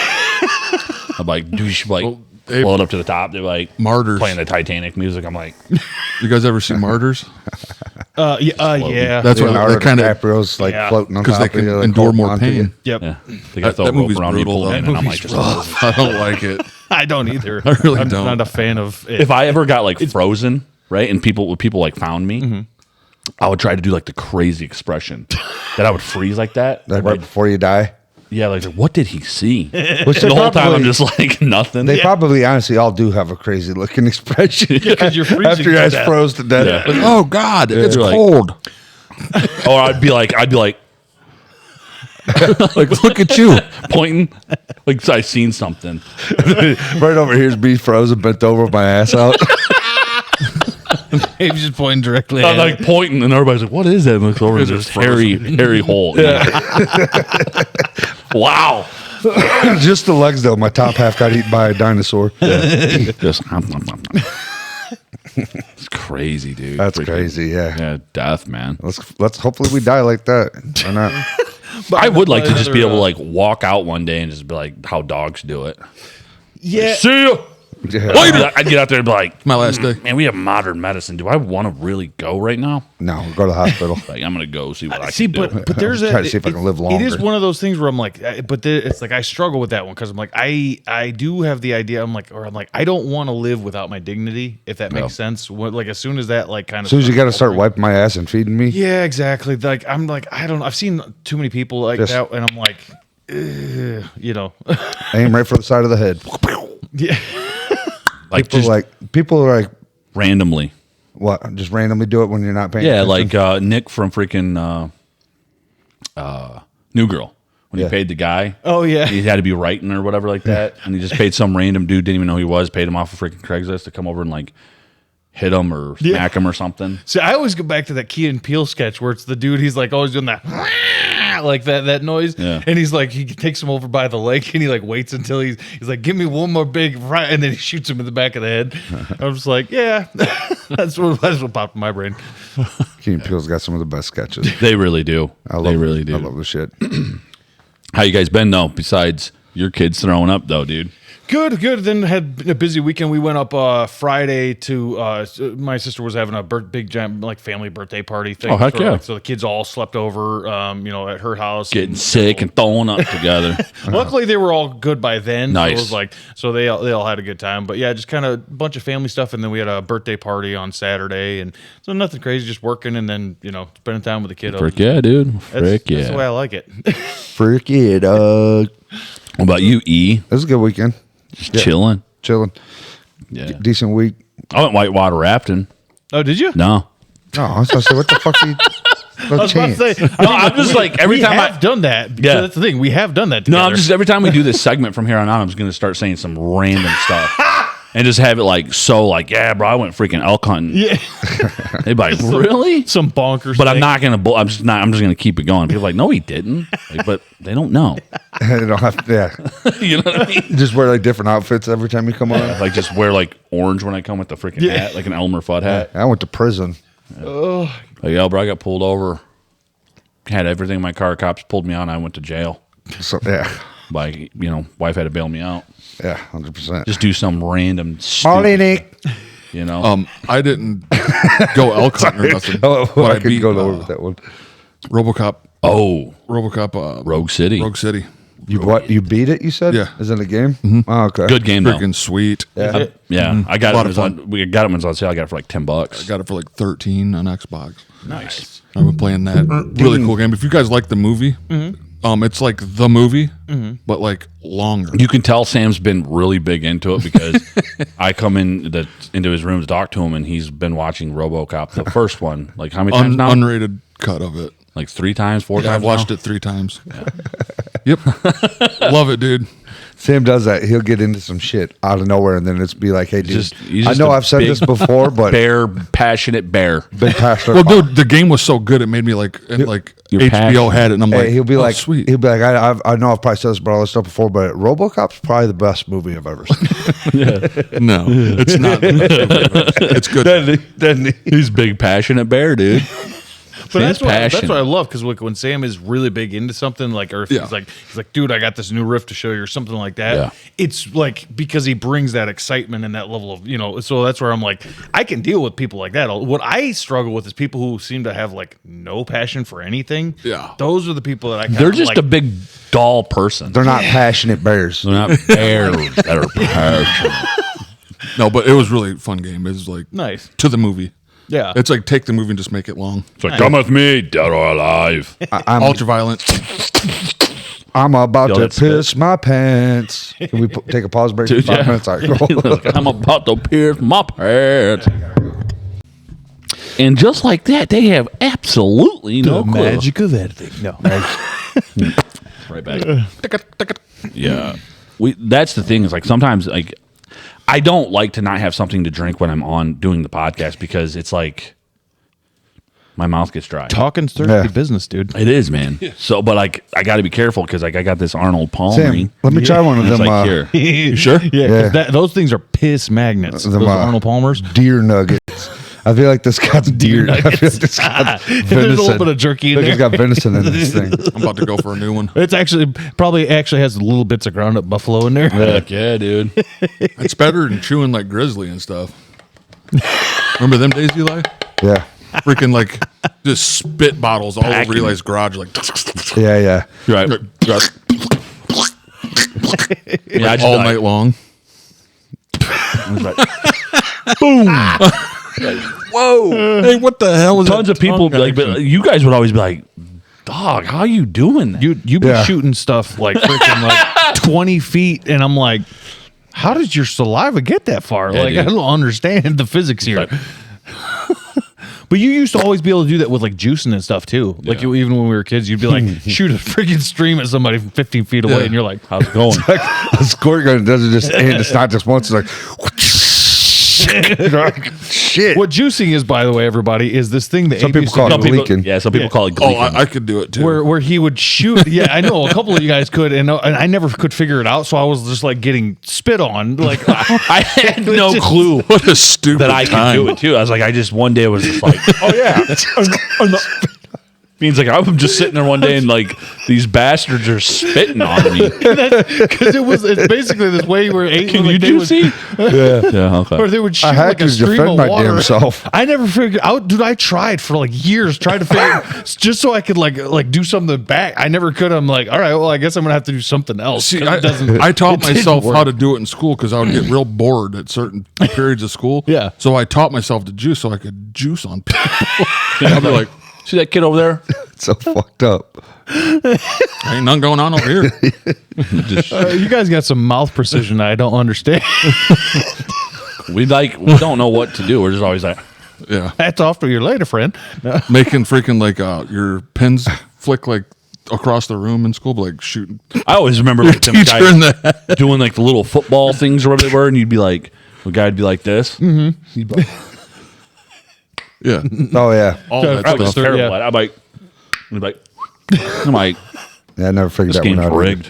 I'm like, dude, you should like they- float up to the top. They're like Martyrs. playing the Titanic music. I'm like, You guys ever see Martyrs? Yeah. That's what Leonardo that kind of DiCaprio's like Yeah. floating on because top they of can you, like, endure holding more onto you. pain. Yep. yeah. They got the That rope movie's around me, brutal. pull That in, and I'm like, movie's just rough. I don't like it. I don't either. I really I'm don't. not a fan of it. if I ever got like frozen, right, and people like found me, I would try to do like the crazy expression that I would freeze like that. Like right before you die. Yeah, like what did he see? Which the they whole time I'm probably- just like nothing. They probably honestly all do have a crazy looking expression. because you're freezing After your to eyes death. froze to death. Yeah. Like, oh God, it's You're like- cold. Or I'd be like Like, look at you. pointing, like I seen something. Right over here's me frozen, bent over with my ass out. He's just pointing directly I'm at like pointing, and everybody's like, "What is that?" And looks over, and It's this hairy hole. Wow. Just the legs though. My top half got eaten by a dinosaur. Just, it's crazy, dude. That's Freaking- crazy. Yeah. Yeah, death, man. Let's hopefully we die like that or not. I would like to just be able to Another, like walk out one day and just be like how dogs do it. yeah. See you. Yeah. I'd get out there and be like, My last day. man, we have modern medicine. Do I want to really go right now? No, go to the hospital. Like, I'm gonna go see what I See, can do. but there's Try to see if I can live It is longer. one of those things where I'm like, it's like I struggle with that one because I'm like, I do have the idea. I'm like, I don't want to live without my dignity, if that makes sense. Like as soon as that like kind of As soon as you got to start wiping my ass and feeding me. Yeah, exactly. Like I'm like, I don't know. I've seen too many people like Just- that, and I'm like, you know, Aim right for the side of the head. yeah. Like People are like, randomly. what? Just randomly do it when you're not paying. Yeah, attention? like Nick from freaking New Girl. When Yeah. he paid the guy, Oh yeah. he had to be writing or whatever like that, and he just paid some random dude, didn't even know who he was, paid him off of freaking Craigslist to come over and like hit him or smack him or something. See, I always go back to that Key and Peele sketch where it's the dude. He's like always doing that, like that noise, Yeah. and he's like he takes him over by the lake, and he like waits until he's like, give me one more big right, and then he shoots him in the back of the head. I'm just like, yeah, that's what popped in my brain. Key and Peele's got some of the best sketches. They really do. They really do. I love the shit. How you guys been though? Besides your kids throwing up though, dude. Good. Then had a busy weekend. We went up Friday to my sister was having a big giant like family birthday party thing. Oh, heck so, yeah. so the kids all slept over, at her house. Getting sick and throwing up together. Luckily, they were all good by then. Nice. So it was like, so they all had a good time. But yeah, just kind of a bunch of family stuff, and then we had a birthday party on Saturday, and so nothing crazy, just working, and then spending time with the kiddos. Frick yeah, dude. That's, Frick that's the way yeah. I like it. Freak it, dog. What about you, E? It was a good weekend. Just chilling. Chilling. Yeah. Decent week. I went whitewater rafting. Oh, did you? No. No, I was going to say, what the fuck? I was about to say. No, I'm just like every time I've done that. Yeah. Yeah, that's the thing. We have done that No, together. I'm just every time we do this segment from here on out, I'm just gonna start saying some random stuff. and just have it like so like, yeah, bro, I went freaking elk hunting. Yeah. They'd be like, really? Some bonkers. But I'm thing. not gonna. I'm just gonna keep it going. People are like, no, he didn't. Like, but they don't know. You don't have to, yeah. You know what I mean? Just wear like different outfits every time you come on. Like just wear like orange when I come with the freaking hat, like an Elmer Fudd hat. I went to prison. Like, yo, bro, I got pulled over. Had everything in my car. Cops pulled me out. And I went to jail. So yeah, Like, wife had to bail me out. yeah, 100%. Just do some random Morning, stupid, Nick. you know. I didn't go elk hunting or nothing. Oh, but I could go over with that one. RoboCop. Oh, Rogue City. Rogue City. You beat it? You said? Yeah. Is it a game? Oh, okay. Good game though. Freaking sweet. Yeah. Yeah, I got A lot it. of fun. We got it when it was on sale. I got it for like $10. I got it for like 13 on Xbox. Nice. I've been playing that. Really cool game. If you guys like the movie, it's like the movie, but like longer. You can tell Sam's been really big into it because I come into his room to talk to him, and he's been watching RoboCop, the first one. Like how many times now? Unrated cut of it. Like 3 times, 4 Yeah, times. I've watched it 3 times. Yep. Love it, dude. Sam does that. He'll get into some shit out of nowhere, and then it's be like, "Hey, dude, He's I just know a I've said big this before, but passionate bear. big passionate." Well, dude, the game was so good it made me like You're HBO passionate. had it, and I'm Hey, like, he'll be oh, like, sweet. he'll be like, I know I've probably said this about all this stuff before, but RoboCop's probably the best movie I've ever seen. No, it's not. It's good. He's big passionate bear, dude. But Sam's that's passionate. what I love because when Sam is really big into something, like, or if Yeah. he's like, dude, I got this new riff to show you, or something like that. Yeah. It's like because he brings that excitement and that level of So that's where I'm like, I can deal with people like that. What I struggle with is people who seem to have like no passion for anything. Yeah. those are the people that I. They're just a big doll person. They're not passionate bears. They're not bears that are passionate. No, but it was really a fun game. It was like nice. to the movie. Yeah. It's like take the movie and just make it long. It's like, come with me, dead or alive. Ultra violent. I'm about Yo, to that's piss my pants. Can we take a pause break Dude, for 5 yeah. minutes? All right, go. I'm about to piss my pants. And just like that, they have absolutely no clue. of editing. No. Right back. Yeah. That's the thing is like sometimes like I don't like to not have something to drink when I'm on doing the podcast because it's like my mouth gets dry. Talking's Yeah. business, dude. It is, man. So, but like I got to be careful because like I got this Arnold Palmer. Sam, let me try one of It's them. like here. You sure? Yeah. 'Cause Yeah. those things are piss magnets. Them, Those Arnold Palmers. deer nuggets. I feel like this got deer. I feel like this got venison. There's a little bit of jerky in I think there. it's got venison in this thing. I'm about to go for a new one. It's actually probably has little bits of ground up buffalo in there. Heck yeah, dude. It's better than chewing like grizzly and stuff. Remember them days, Eli? Yeah, Freaking like just spit bottles all over Eli's garage, like yeah, yeah. Right. Yeah, I just all like, night long. whoa. Hey, what the hell was Tons that of people tongue like, action? but you guys would always be like, dog, how you doing that? You be Yeah. shooting stuff like freaking like 20 feet, and I'm like, how does your saliva get that far? Yeah, like, I dude. don't understand the physics here. Like- But you used to always be able to do that with like juicing and stuff too. Like even when we were kids, you'd be like, shoot a freaking stream at somebody from 15 feet away, Yeah. and you're like, How's it going? Like a squirt gun doesn't just end. It's not just once. It's like, shit. what juicing is, by the way, everybody, is this thing that Some Abe people used to call do it Some people, gleeking. yeah, some people call it Oh, gleeking. I could do it too. where he would shoot. Yeah, I know a couple of you guys could, and I never could figure it out. So I was just like getting spit on. Like I had no Just- clue what a stupid that I could time. do it too. I was like, I just one day was just like, oh yeah. Means like I'm just sitting there one day and like these bastards are spitting on me. because it's basically this way where Can you do see? Yeah, okay. Or they would shoot I had like to a stream defend of my water. damn self. I never figured out, dude. I tried for like years, trying to figure just so I could like do something back. I never could. I'm like, all right, well, I guess I'm gonna have to do something else. See, 'cause I, it doesn't- I taught it didn't myself work. how to do it in school because I would get real bored at certain periods of school. Yeah. So I taught myself to juice so I could juice on people. I'd be like, See that kid over there? It's so fucked up. ain't nothing going on over here. You guys got some mouth precision I don't understand. We don't know what to do. We're just always like, Yeah. Hats off to you later, friend. Making freaking like your pins flick like across the room in school, but like shooting. I always remember like them Teacher in guys the doing like the little football things or whatever they were, and you'd be like, The guy'd be like this. Yeah. Oh yeah. All that That was stuff. terrible. Yeah. I'm like, Yeah, I never figured this that one game's out. rigged.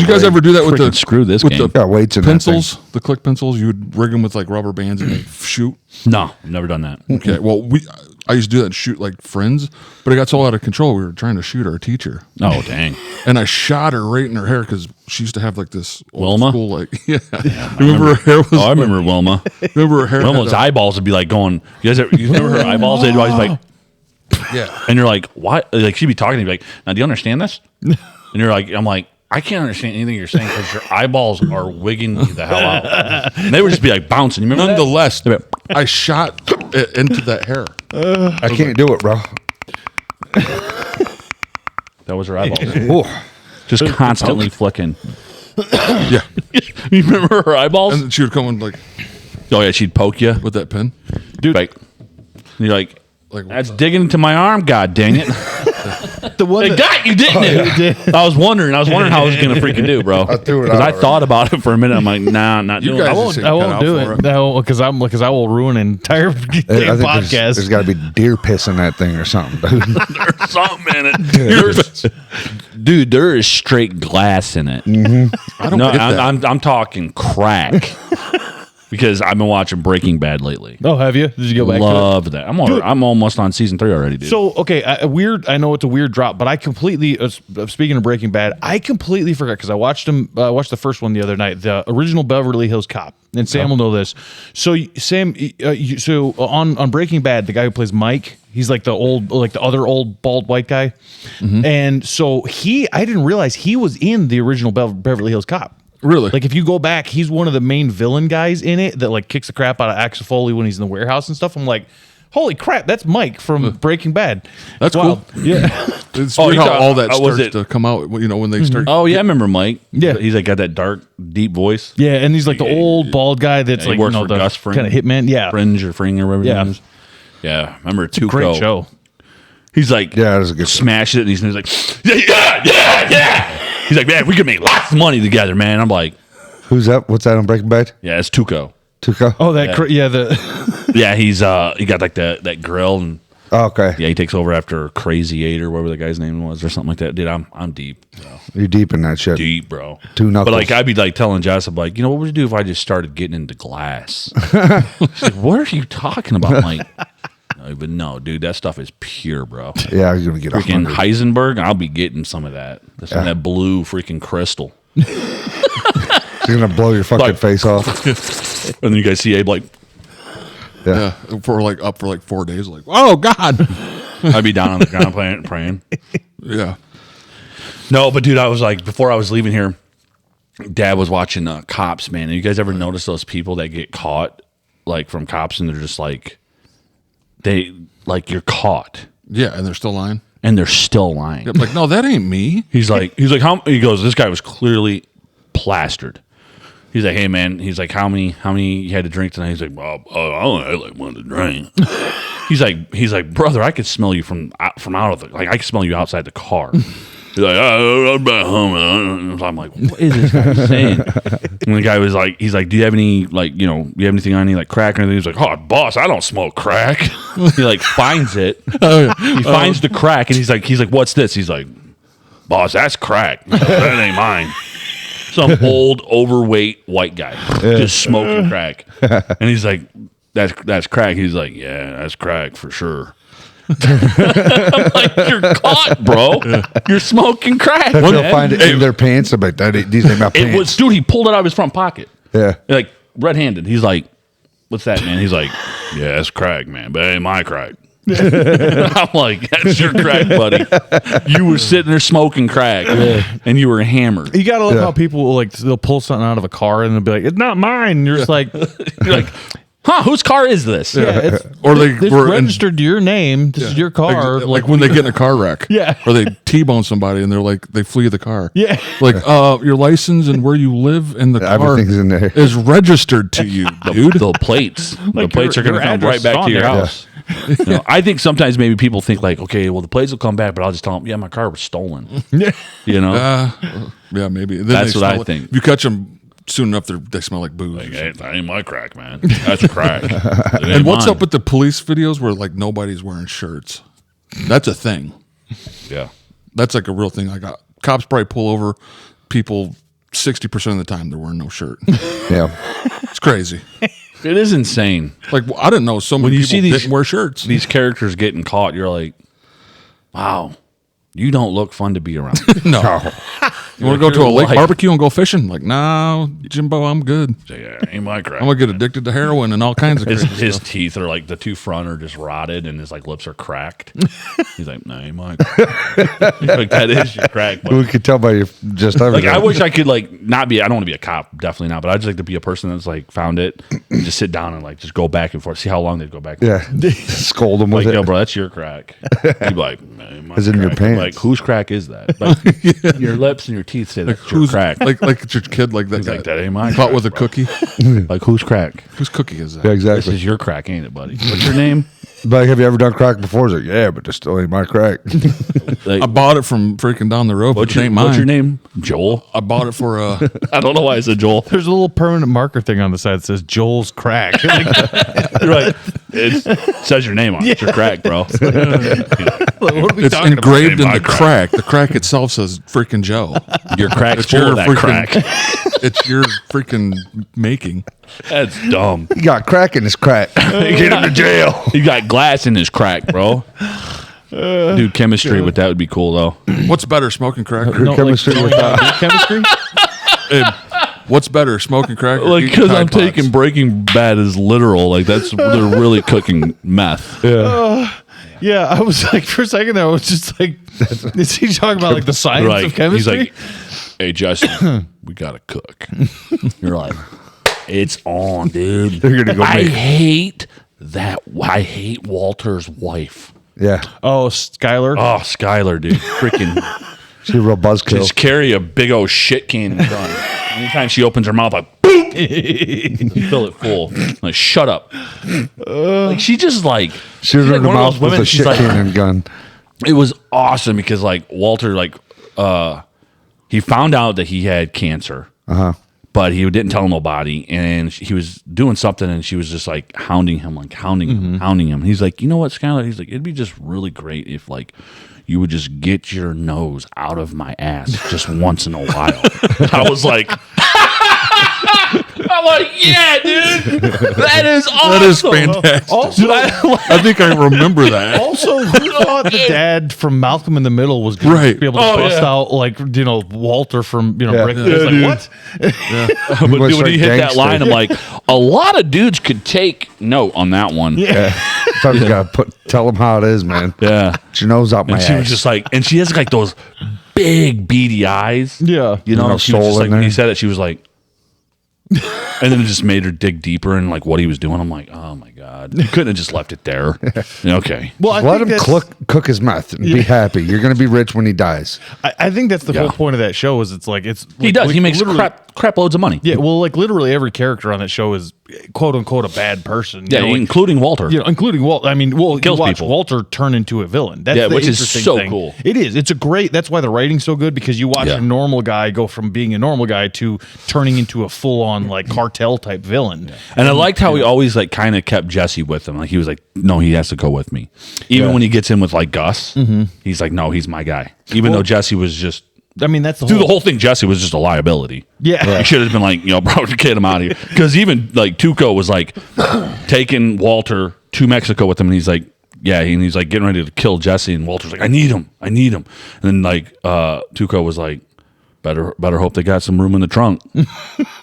You guys ever do that with Freaking the screw this with game. the Got weights in that pencils, the click pencils? You would rig them with like rubber bands and they'd shoot. No, I've never done that. Okay. Well, I used to do that and shoot like friends, but it got so out of control. We were trying to shoot our teacher, Oh, dang. and I shot her right in her hair because she used to have like this old Wilma? school like Remember her hair was? Oh, I remember Wilma. Remember her hair? had Wilma's a- eyeballs would be like going. You remember her eyeballs? They'd always be like, Yeah. and you're like, what? Like she'd be talking to you like, now do you understand this? And you're like, I'm like, I can't understand anything you're saying because your eyeballs are wigging me the hell out. And they would just be like bouncing. You remember that? Nonetheless, I shot it into that hair. I can't do it, bro. That was her eyeballs. Oh, Just constantly flicking. Yeah. You remember her eyeballs? And she would come in like Oh yeah, she'd poke you. with that pin. Dude. Like, and you're like, Like that's digging into my arm, god dang it. The one It got you, didn't it? I was wondering how I was gonna freaking do, bro. I threw it Because out I thought about it for a minute. I'm like, nah, not You doing it. guys I just won't. seem I cut won't out do for it. Because I will ruin an entire I think there's podcast. got to be deer piss in that thing or something, dude. There's something in it. Dude, there is straight glass in it. I don't No, get that. I'm talking crack. Because I've been watching Breaking Bad lately. Oh, have you? Did you go back to it? Love that. I'm almost on season 3 already, dude. So okay, I know it's a weird drop, but I completely. Speaking of Breaking Bad, I completely forgot because I watched the first one the other night, the original Beverly Hills Cop, and Sam will know this. So Sam, on Breaking Bad, the guy who plays Mike, he's like the other old bald white guy, and so I didn't realize he was in the original Beverly Hills Cop. Really? Like if you go back, he's one of the main villain guys in it that like kicks the crap out of Axel Foley when he's in the warehouse and stuff. I'm like, holy crap, that's Mike from Breaking Bad. That's Wild. cool. Yeah. It's Oh, weird you how thought- all that was starts it- to come out. You know, when they start. Oh yeah, I remember Mike. Yeah. He's like got that dark, deep voice. Yeah, and he's like the old bald guy that's He like works for the Gus Fring. kind of hitman. Yeah, Fringe or Fring or whatever. Yeah. His name is. Yeah. Remember Tuco? great show. He's like, Yeah, that was a good show. smashes it, and he's like, yeah. He's like, man, we could make lots of money together, man. I'm like, Who's that? What's that on Breaking Bad? yeah, it's Tuco. Tuco? Oh, the Yeah, he's he got like that grill, and Oh, okay. yeah, he takes over after Crazy 8 or whatever the guy's name was or something like that. Dude, I'm deep, bro. You're deep in that shit. Deep, bro. Two knuckles. But like I'd be like telling Jess, I'm like, what would you do if I just started getting into glass? She's like, what are you talking about? I'm like, no, but no, dude, that stuff is pure, bro. Yeah, you're gonna get a Freaking 100. Heisenberg, I'll be getting some of that. That's from that blue freaking crystal. You're gonna blow your fucking Like- face off. And then you guys see Abe like, Yeah, for like 4 days. Like, oh God. I'd be down on the ground praying. Yeah. No, but dude, I was like, before I was leaving here, Dad was watching Cops, man. And you guys ever notice those people that get caught, like from cops, and they're just like, you're caught, Yeah, and they're still lying. and they're still lying. Yep, like, no, that ain't me. He's like, he goes, this guy was clearly plastered. He's like, hey man, he's like, how many you had to drink tonight? He's like, well, I only had like one to drink. He's like, brother, I could smell you from out of the, like, I could smell you outside the car. He's like, I'm back home. I'm like, what is this guy saying? And the guy was like, he's like, do you have any, like, do you have anything on any, like, crack or anything? He's like, oh, boss, I don't smoke crack. He, like, finds it. He finds the crack, and he's like, what's this? He's like, boss, that's crack. That ain't mine. Some old, overweight white guy just smoking crack. And he's like, that's crack. He's like, yeah, that's crack for sure. I'm like, you're caught, bro. You're smoking crack. They'll man. find it in their pants. I'm like, these ain't my pants. It was, dude, he pulled it out of his front pocket. Yeah. Like, red-handed. He's like, what's that, man? He's like, yeah, that's crack, man, but it ain't my crack. I'm like, that's your crack, buddy. You were sitting there smoking crack, and you were hammered. You gotta love Yeah. how people will they'll pull something out of a car and they'll be like, "It's not mine." And you're just like, You're like, huh? Whose car is this? "Yeah, it's Or they it's were in- registered to your name. This is your car." Like when they get in a car wreck. Yeah. Or they T-bone somebody and they're like, they flee the car. Yeah. Like, your license and where you live in the car Everything's in there. is registered to you, dude. The plates. The plates are going your to come address right back is to your on there. house. I think sometimes maybe people think like, okay, well, the plates will come back, but I'll just tell them, yeah, my car was stolen. Yeah. You know? Yeah, maybe. Then That's they what I smell it. think. If you catch them soon enough they smell like booze. Like, hey, that ain't my crack, man. That's crack. And what's up with the police videos where like nobody's wearing shirts? That's a thing. Yeah. That's like a real thing. Like cops probably pull over people 60% of the time they're wearing no shirt. Yeah. It's crazy. It is insane. Like I didn't know so many you people see these- didn't wear shirts. These characters getting caught, you're like, wow, you don't look fun to be around. No. You want to go to a lake Like- barbecue and go fishing? Like, no, Jimbo, I'm good. Yeah, ain't my crack. I'm gonna get addicted to heroin and all kinds of crazy His stuff. teeth are like the two front are just rotted and his like lips are cracked. He's like, no, ain't my crack. He's like, that is your crack. But, We could tell by your just everything. like, I wish I could like not be. I don't want to be a cop, definitely not. But I'd just like to be a person that's like found it, and just sit down and like just go back and forth, see how long they'd go back. And forth. Yeah. Scold them with Like, yo, it. bro, that's your crack. You'd be like, man, ain't my Is it in your crack. pants? Like, whose crack is that? Like, your lips and your teeth say that's your crack. like it's your kid like that He's guy like, that ain't my caught crack, with a bro. cookie. Like, whose crack? Whose cookie is that? Yeah, This exactly. is your crack, ain't it, buddy? What's your name? Like, have you ever done crack before? It's like, yeah, but this still ain't my crack. Like, I bought it from freaking down the road. But what's it ain't your mine. name? Joel. I bought it for I don't know why I said Joel. There's a little permanent marker thing on the side that says Joel's crack. Like, Right. It says your name on it. It's your crack, bro. what are we it's talking engraved in My the crack. The crack itself says freaking Joe. Your crack's It's full your of that freaking- crack. It's your freaking making. That's dumb. He got crack in his crack. Get him to jail. He got glass in his crack, bro. Dude, chemistry with that would be cool, though. What's better, smoking crack? Or, about? Chemistry with that. Chemistry? what's better, smoking crack? Or Like, eating because Tide I'm Pods? taking Breaking Bad as literal. Like, they're really cooking meth. Yeah, I was like, for a second there, I was just like, is he talking about like the science Right. of chemistry? He's like, hey, Justin, we got to cook. You're like, it's on, dude. They're gonna go I make- hate that. I hate Walter's wife. Yeah. oh, Skylar. Oh, Skylar, dude. Freaking She's a real buzzkill. just carry a big old shit can in front. Anytime she opens her mouth, like, boop, fill it full. Like, shut up. Like, she just like, She was she's in like the one of mouth those with women, a she's shit like- cannon gun. it was awesome because like Walter, like, he found out that he had cancer. But he didn't tell nobody, and he was doing something, and she was just like hounding him. And he's like, you know what, Skylar? He's like, it'd be just really great if like you would just get your nose out of my ass just once in a while. I was like, I'm like, yeah, dude, that is awesome. That is fantastic. Also, I think I remember that. also, who thought the dad from Malcolm in the Middle was going Right. to be able to Oh, bust yeah. out like Walter from Yeah. Breaking Yeah, Bad? dude. Like, what? But He dude, was when he like hit that gangster. line, I'm like, a lot of dudes could take note on that one. Yeah. Sometimes you gotta tell them how it is, man. Yeah. Get your nose out my And she was ass. just like, and she has like those big beady eyes. Yeah. You know, No she was soul just like, in when he there. said it, she was like, and then it just made her dig deeper in like what he was doing. I'm like, oh my God. You couldn't have just left it there. Okay. Well, I Let think him that's- cook his meth and be happy. You're gonna be rich when he dies. I think that's the Yeah. whole point of that show is it's like it's He like, does. He makes literally- crap loads of money. Yeah, well, like literally every character on that show is quote unquote a bad person. Yeah, you know, like, including Walter. you know, including Walt. I mean, well, Kills you watch people. Walter turn into a villain. That's Yeah, the which is interesting so thing. cool. It is. It's a great. That's why the writing's so good because you watch Yeah. a normal guy go from being a normal guy to turning into a full on like cartel type villain. And I liked how he always like kind of kept Jesse with him. Like he was like, no, he has to go with me. Even when he gets in with like Gus, he's like, no, he's my guy. Even though Jesse was just I mean, that's the through the whole thing. Jesse was just a liability. Yeah. He should have been like, you know, bro, get him out of here. Because even like Tuco was like taking Walter to Mexico with him, and he's like, yeah, and he's like getting ready to kill Jesse, and Walter's like, I need him. And then like Tuco was like, better hope they got some room in the trunk.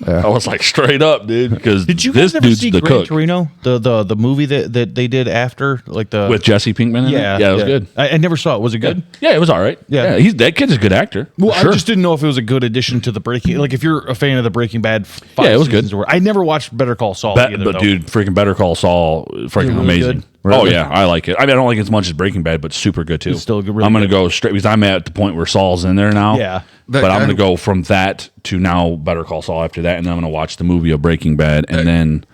I was like, straight up, dude, because Did you this guys ever dude's see the Gran cook Torino? The movie that they did after like the with Jesse Pinkman. In yeah it? Yeah, it was good. I never saw it. Was it good? Yeah, it was all right. Yeah. He's that kid's a good actor. Well, Sure. I just didn't know if it was a good addition to the Breaking. Like, if you're a fan of the Breaking Bad, 5 Yeah, it was good. seasons or- I never watched Better Call Saul either. But though. dude, freaking Better Call Saul, freaking really amazing. good? Oh Really? yeah, I like it. I mean, I don't like it as much as Breaking Bad, but super good too. It's still really I'm gonna good. go straight because I'm at the point where Saul's in there now. Yeah. but That I'm guy- gonna go from that to now Better Call Saul after that, and then I'm gonna watch the movie of Breaking Bad, and then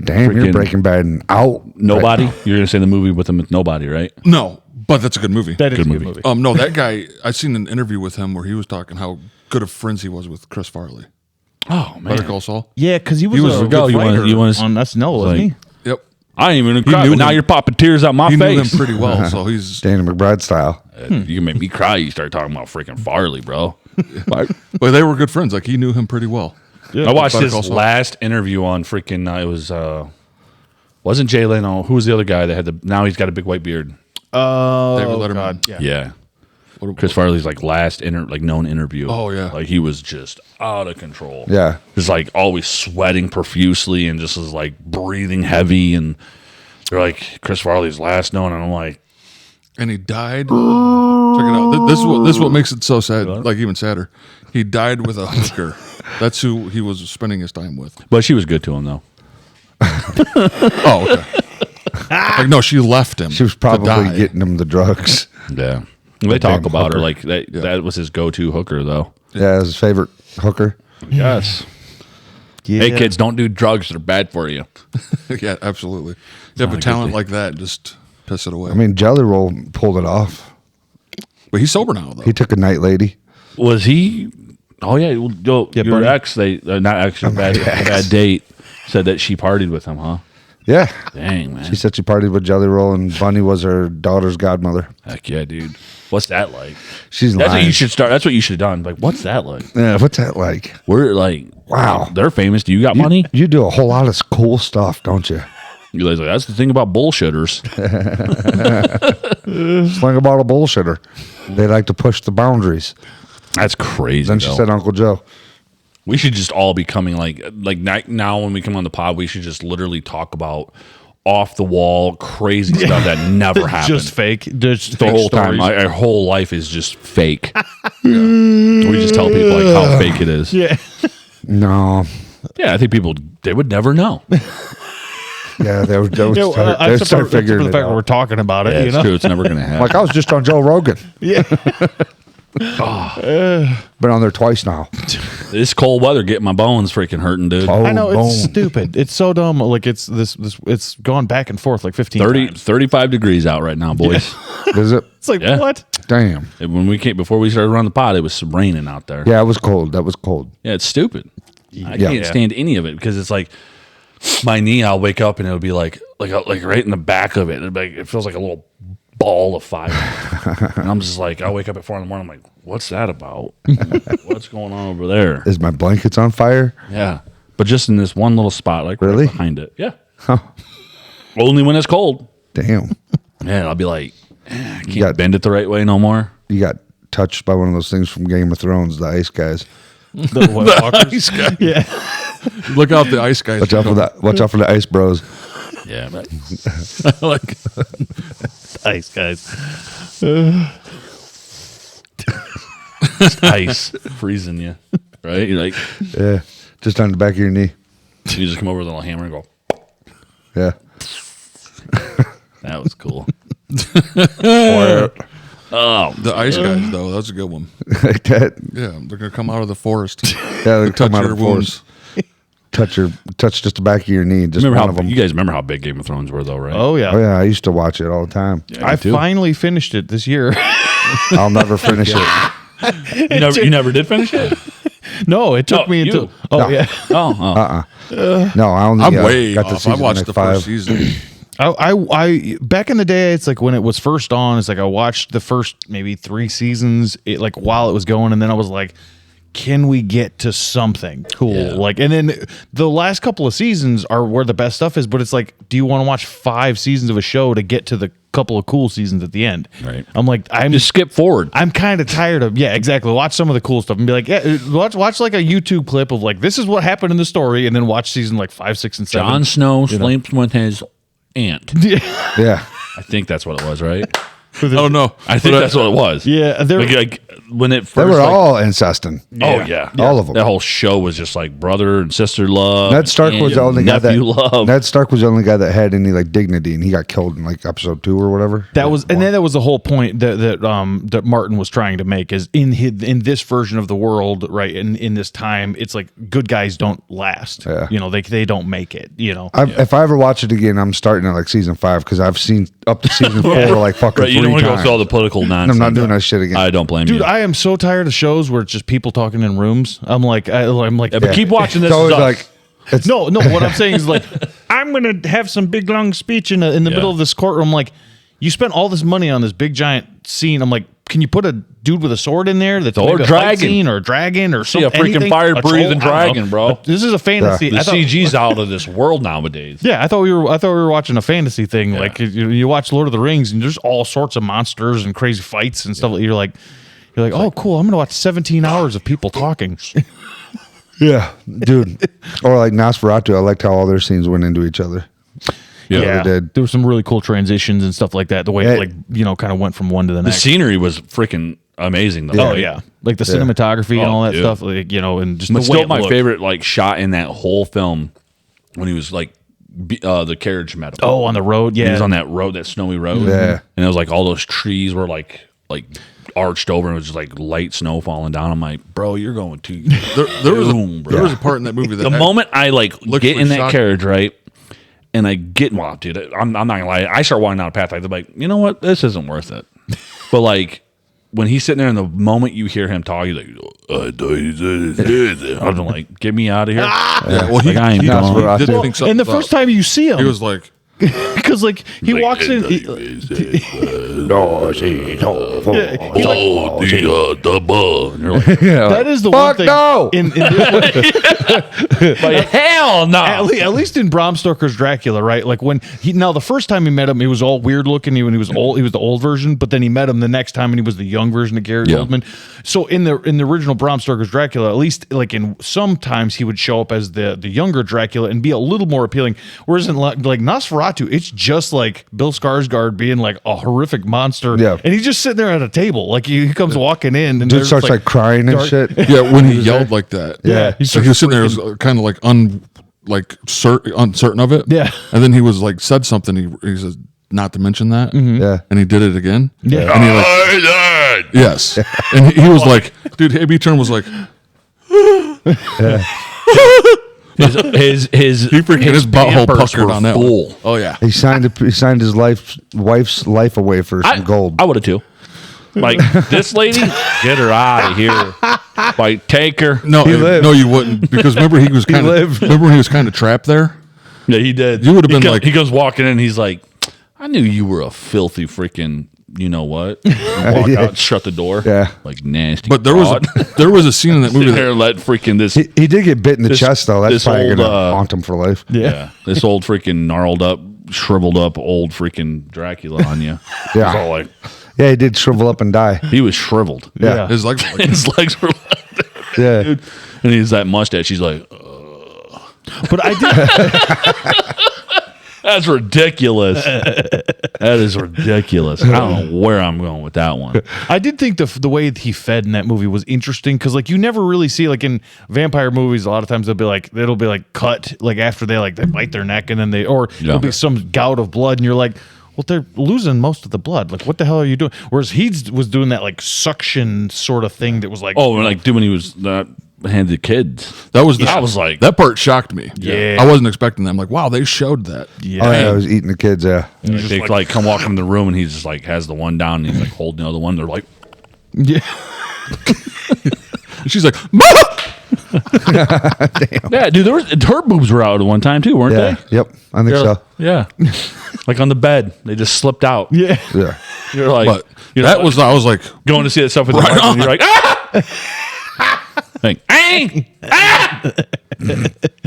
Damn, you're Freaking- Breaking Bad and out. Nobody. You're gonna say the movie with him with Nobody, right? No, but that's a good movie. That is Good a good movie. movie. No, that guy. I seen an interview with him where he was talking how good of friends he was with Chris Farley. Oh man, Better Call Saul. Yeah, because he was a go. good You wanna- fighter you wanna- on SNL, wasn't like- he? Yep. I ain't even knew cry, but now him. you're popping tears out my He knew him face. pretty well, so he's. Danny McBride style. You can make me cry. You start talking about freaking Farley, bro. Like, But they were good friends. Like he knew him pretty well. I watched Better his Call Saul. last interview on freaking. It was wasn't Jay Leno. Who was the other guy that had the? Now he's got a big white beard. Oh, David Letterman. God. Yeah. Yeah. What- Chris Farley's like last known interview. Oh, yeah. like he was just out of control. Yeah. just like always sweating profusely and just was like breathing heavy. And they're like Chris Farley's last known, and I'm like, And he died. Check it out. This is what makes it so sad. Like even sadder. He died with a hooker. That's who he was spending his time with. but she was good to him though. Oh, okay. Like no, she left him. She was to probably die. getting him the drugs. Yeah, they talk damn about her hooker. like that. That was his go-to hooker though. Yeah, his favorite hooker. Yes. Yeah. Hey kids, don't do drugs; they're bad for you. Yeah, absolutely. You have not a a good talent thing. like that, just piss it away. I mean, Jelly Roll pulled it off. but he's sober now though. He took a night lady. Was he? Oh yeah, well, your Bernie. ex, not ex, your bad date said that she partied with him, huh? Yeah. Dang man, She said she partied with Jelly Roll, and Bunny was her daughter's godmother. heck yeah, dude. What's that like? She's That's what lying. you should start. That's what you should have done. Like, what's that like? Yeah, what's that like? We're like, Wow. they're famous. Do you got money? You do a whole lot of cool stuff, don't you? You guys like that's the thing about bullshitters. Sling about a bullshitter. They like to push the boundaries. That's crazy. Then she though. said Uncle Joe. We should just all be coming like now when we come on the pod, we should just literally talk about off the wall crazy stuff that never happened. Just fake. Just the fake whole time. stories. Our whole life is just fake. We just tell people like how fake it is. Yeah. No. Yeah, I think people they would never know. Yeah, they would I'm start surprised figuring for the it fact that we're out. talking about it. Yeah, you it's know. true. It's never gonna happen. Like, I was just on Joe Rogan. Yeah. Been on there twice now. This cold weather getting my bones freaking hurting, dude. Oh, I know it's boom. stupid. It's so dumb. Like it's this. It's gone back and forth like 15 times. 35 degrees out right now, boys. Is it? It's like Yeah. what? Damn. And when we came before we started running the pod, it was raining out there. Yeah, it was cold. That was cold. Yeah, it's stupid. I Yeah. can't stand any of it because it's like my knee. I'll wake up and it'll be like right in the back of it. It'll be like, it feels like a little ball of fire, and I'm just like, I wake up at 4 a.m. I'm like, what's that about? What's going on over there? Is my blankets on fire? Yeah, but just in this one little spot, like Really? right behind it. Yeah, only when it's cold. Damn. Yeah, I'll be like, I can't got- bend it the right way no more. You got touched by one of those things from Game of Thrones, the ice guys. The what, walkers? Ice guy. Yeah. Look out the ice guys. Watch out for that. Watch out for the ice bros. Yeah, but like Ice guys. ice freezing you, right? You're like, Yeah. Just on the back of your knee. you just come over with a little hammer and go. Yeah. That was cool. oh, the ice guys though. That's a good one. Like that. Yeah, they're gonna come out of the forest. Yeah, they touch come out your of the force. wounds. Touch just the back of your knee. Just Remember one how of them. you guys remember how big Game of Thrones were, though, right? Oh yeah. Oh yeah, I used to watch it all the time. I finally finished it this year. I'll never finish it. you never did finish it. No, it took No, me you. until. Oh No. yeah. No, I only I'm way got to off. I season watched like the 5. first season. I back in the day, it's like when it was first on, it's like I watched the first maybe 3 seasons, like while it was going, and then I was like, can we get to something cool? Yeah. Like, and then the last couple of seasons are where the best stuff is, but it's like, do you want to watch 5 seasons of a show to get to the couple of cool seasons at the end? Right. I'm like, Just skip forward. I'm kind of tired of, yeah, exactly. Watch some of the cool stuff and be like, yeah, watch like a YouTube clip of like, this is what happened in the story, and then watch season like 5, 6, and 7. Jon Snow sleeps with his aunt. Yeah. I think that's what it was, right? Oh no, I think that's what it was. Yeah, they're Like when it first. They were like- all incesting. Oh yeah. All of them. That whole show was just like brother and sister love. Ned Stark was the only guy that nephew love. Ned Stark was the only guy that had any like dignity, and he got killed in like episode 2 or whatever. That was, and then that was the whole point that Martin was trying to make is in this version of the world, right? In this time, it's like good guys don't last. Yeah. You know, they don't make it. You know, If I ever watch it again, I'm starting at like season 5 because I've seen up to season 4 like fucking Right, you 3 don't want to go times. through all the political nonsense. I'm not doing that shit again. I don't blame dude, you. I am so tired of shows where it's just people talking in rooms. I'm like, but keep watching this. It's always stuff. like, it's, no. What I'm saying is like, I'm gonna have some big long speech in the middle of this courtroom. Like, you spent all this money on this big giant scene. I'm like, can you put a dude with a sword in there that's Or maybe a dragon. fight scene or a dragon or something? a freaking fire-breathing dragon, bro. But this is a fantasy. The I thought- CG's out of this world nowadays. Yeah, I thought we were watching a fantasy thing. Like you watch Lord of the Rings, and there's all sorts of monsters and crazy fights and stuff. You're like, oh, cool. I'm gonna watch 17 hours of people talking. yeah, dude. Or like Nosferatu. I liked how all their scenes went into each other. Yeah, they did. there were some really cool transitions and stuff like that. The way Yeah. it kind of went from one to the The next. scenery was freaking amazing. Though. Oh yeah, like the cinematography and Oh, all that dude. stuff. Like, and just But the way still, it my looked. favorite like shot in that whole film when he was like the carriage met him. Oh, on the road. He Yeah, was on that road, that snowy road. Yeah. And it was like all those trees were like arched over and it was just like light snow falling down. I'm like, bro, you're going too. There was a part in that movie that The moment I like Literally get in that shocking. carriage, right? And I get, well, dude, I'm not gonna lie. I start walking down a path. I'm like, you know what? This isn't worth it. But like, when he's sitting there and the moment you hear him talk, he's like, I'm like, get me out of here. yeah, well, Like, I ain't he going. did think something and the about- first time you see him, he was like, because like he walks in. And you're like, That is the one Fuck thing. no! In this one, like, hell no. at least in Bram Stoker's Dracula, right? Like when the first time he met him, he was all weird looking. When he was old, he was the old version. But then he met him the next time, and he was the young version of Gary Oldman. So in the original Bram Stoker's Dracula, at least like in sometimes he would show up as the younger Dracula and be a little more appealing. Whereas in like Nosferatu, it's just like Bill Skarsgård being like a horrific monster. Yeah. And he's just sitting there at a table, like he comes walking in, and Dude there's, starts like crying and dark- shit. yeah, when he yelled like that. Yeah. So he was sitting there, was kind of like uncertain of it. Yeah. And then he was like, said something. He says, not to mention that. Yeah. And he did it again. Yeah. And he like, yes. And he was like, dude, AB Turn was like, His his butthole pampers puckered were on that full. one. Oh yeah. He signed his wife's life away for some gold. I would have too. Like this lady, get her out of here. Like take her. No, lived. no, you wouldn't, because remember he was kind of lived. remember when he was kind of trapped there. Yeah, he did. You would have He been come- like- he goes walking in. He's like, I knew you were a filthy freaking. You know what? And walk out, shut the door. Yeah. like nasty. But there broad. was a scene in that movie Sit that there, let freaking this. He did get bit in the This- chest though. That's this probably old, gonna haunt him for life. yeah, this old freaking gnarled up, shriveled up old freaking Dracula on you. Yeah. It's all like Yeah, he did shrivel up and die. he was shriveled. Yeah. his legs were like, His legs were like, Yeah. dude. And he's that mustache. He's like, But I did. that's ridiculous. That is ridiculous. I don't know where I'm going with that one. I did think the way he fed in that movie was interesting because like you never really see like in vampire movies a lot of times it'll be like cut like after they bite their neck and then there'll be some gout of blood and you're like, well, they're losing most of the blood. Like, what the hell are you doing? Whereas he was doing that like suction sort of thing that was like, Oh, like dude, when he was not handed kids. that was I was like, that part shocked me. Yeah. I wasn't expecting that. I'm like, wow, they showed that. yeah, Oh yeah, I was eating the kids. Yeah. they like come walk in the room and he's just like has the one down and he's like holding the other one. They're like, yeah. And she's like, yeah, dude, her boobs were out at one time too, weren't Yeah. they? Yep. I think They're so. like- yeah, like on the bed, they just slipped out. Yeah. Yeah. You're like, but you know, that was, I was like, going to see that stuff with the Right market, and on. you're like, ah! Like, ah!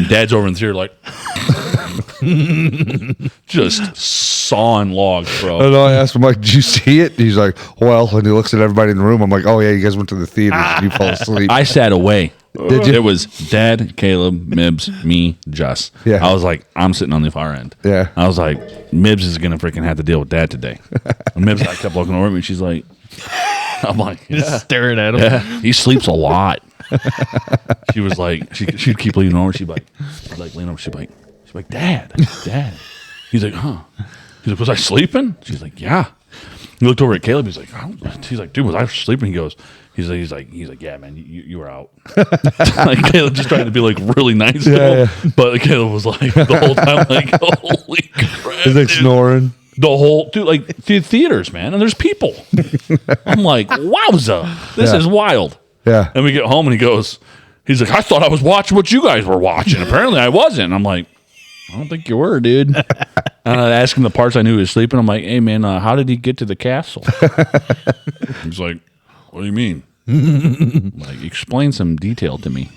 Dad's over in the theater like just sawing logs, bro. And I asked him like, "Did you see it?" He's like, "Well," and he looks at everybody in the room. I'm like, "Oh yeah, you guys went to the theater. Did you fall asleep?" I sat away. Did you? It was Dad, Caleb, Mibbs, me, Jess. Yeah. I was like, I'm sitting on the far end. Yeah. I was like, Mibbs is gonna freaking have to deal with Dad today. And Mibbs, I kept looking over at me. And she's like, I'm like, Just staring at him. yeah, he sleeps a lot. She was like, she'd keep leaning over. She'd like lean over. She'd be like, Dad. He's like, huh? He's like, was I sleeping? She's like, yeah. He looked over at Caleb. He's like, he's like, dude, was I sleeping? He goes, he's like, yeah, man, you were out. Like Caleb just trying to be like really nice, to him. But Caleb was like the whole time like, holy crap, He's like dude. snoring. The whole dude, like the theaters, man, and there's people. I'm like, wowza, this is wild. Yeah. And we get home and he's like, I thought I was watching what you guys were watching. Apparently I wasn't. I'm like, I don't think you were, dude. And I asked him the parts I knew he was sleeping. I'm like, hey man, how did he get to the castle? He's like, what do you mean? I'm like, explain some detail to me.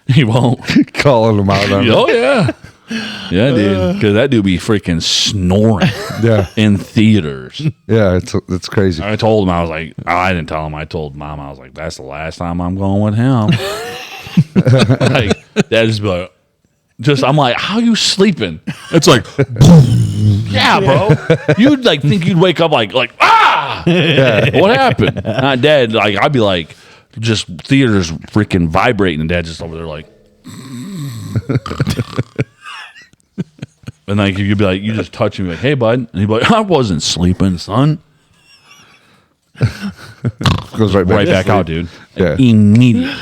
He won't. Calling him out on it. Oh yeah. Yeah, dude. Because that dude be freaking snoring Yeah. in theaters. Yeah, it's crazy. I told him, I was like, I didn't tell him. I told Mom, I was like, that's the last time I'm going with him. Like, that just be like, I'm like, how you sleeping? It's like, Yeah, bro. You'd like think you'd wake up like, ah! What happened? Not Dad. Like, I'd be like, just theaters freaking vibrating, and Dad just over there like, and like you'd be like, you just touch him, like, hey, bud, and he'd be like, I wasn't sleeping, son. Goes right back, Right back out, dude. Yeah. Immediate.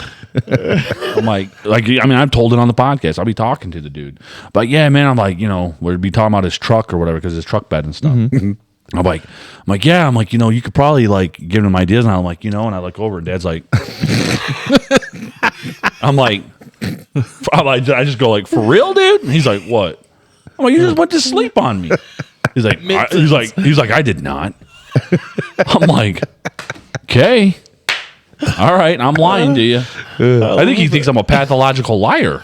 I'm like, I mean, I've told it on the podcast. I'll be talking to the dude, but yeah, man, I'm like, we'd be talking about his truck or whatever because his truck bed and stuff. I'm like, yeah, I'm like, you could probably like give him ideas, and I'm like, and I look over, and Dad's like, I just go like, for real, dude? And he's like, what? I'm like, you just went to sleep on me. He's like, I did not. I'm like, okay. All right, I'm lying to you. I think he thinks I'm a pathological liar.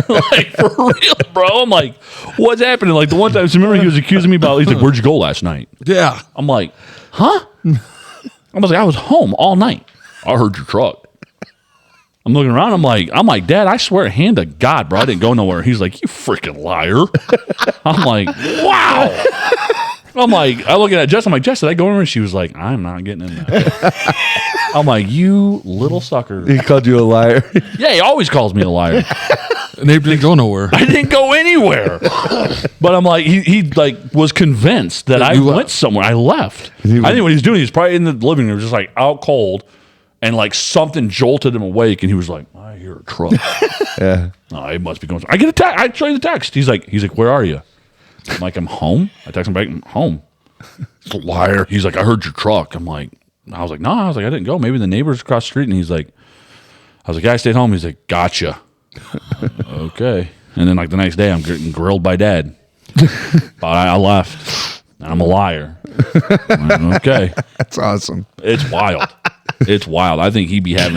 Like, for real, bro. I'm like, what's happening? Like, the one time, remember he was accusing me about, he's like, where'd you go last night? yeah. I'm like, huh? I was like, I was home all night. I heard your truck. I'm looking around. I'm like, Dad, I swear, hand to God, bro, I didn't go nowhere. He's like, you freaking liar. I'm like, wow. I'm like, I looking at Jess. I'm like, Jess, did I go in? And she was like, I'm not getting in there. I'm like, you little sucker. He called you a liar. Yeah, he always calls me a liar. And they didn't go nowhere. I didn't go anywhere. But I'm like, he like was convinced that I you went left. somewhere. I left. I think what he's doing, he's probably in the living room, just like out cold, and like something jolted him awake, and he was like, I hear a truck. Yeah. Oh, he must be going. I get a text. I show you the text. He's like, where are you? I'm like, I'm home. I text him back, I'm home. Liar. He's like, I heard your truck. I was like, no. I was like, I didn't go. Maybe the neighbors across the street. And he's like, I was like, I stayed home. He's like, gotcha. Okay. And then like the next day, I'm getting grilled by Dad. But I left. And I'm a liar. I'm like, okay. That's awesome. It's wild. It's wild. I think he has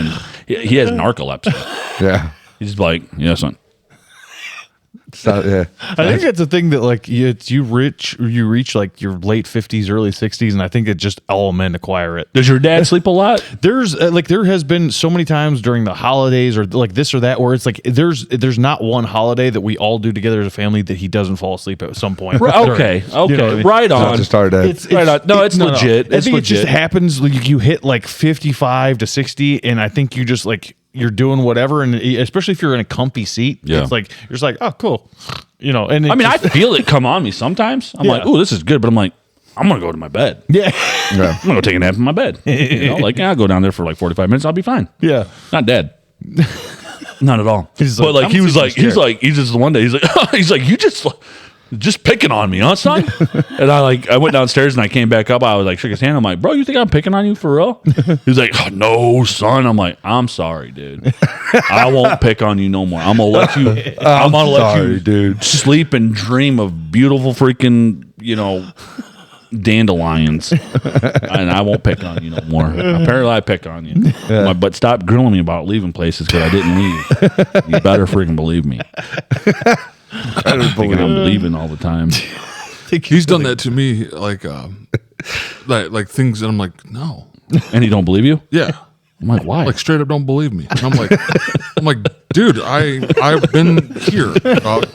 narcolepsy. Yeah. He's like, yeah, son. Yeah. I think that's the thing that like you reach like your late 50s, early 60s, and I think that just all men acquire it. Does your dad sleep a lot? There's there has been so many times during the holidays or like this or that where it's like there's not one holiday that we all do together as a family that he doesn't fall asleep at some point. Okay. You know what I mean? Right Not on. to start that. Right on. No, it's legit. I It's think it just legit. happens. Like you hit like 55 to 60, and I think you just like you're doing whatever, and especially if you're in a comfy seat, Yeah. it's like you're just like, oh, cool, And I mean, I feel it come on me sometimes. I'm like, oh, this is good, but I'm like, I'm gonna go to my bed. yeah, Yeah. I'm gonna go take a nap in my bed. I'll go down there for like 45 minutes. I'll be fine. yeah. Not dead. Not at all. He's But like, like I'm he was sleeping like, he's just one day he's like, you just picking on me, huh, son? And I went downstairs and I came back up. I was like, shook his hand. I'm like, bro, you think I'm picking on you for real? He's like, oh, no, son. I'm like, I'm sorry, dude. I won't pick on you no more. I'm gonna let you. I'm gonna let sorry, you, dude. sleep and dream of beautiful freaking, dandelions, and I won't pick on you no more. Apparently, I pick on you, but stop grilling me about leaving places because I didn't leave. You better freaking believe me. Thinking I'm leaving all the time. He's done that to me, like things that I'm like, no. And he don't believe you? Yeah. I'm like, why? Like straight up don't believe me. And I'm like, dude, I've been here. Dog.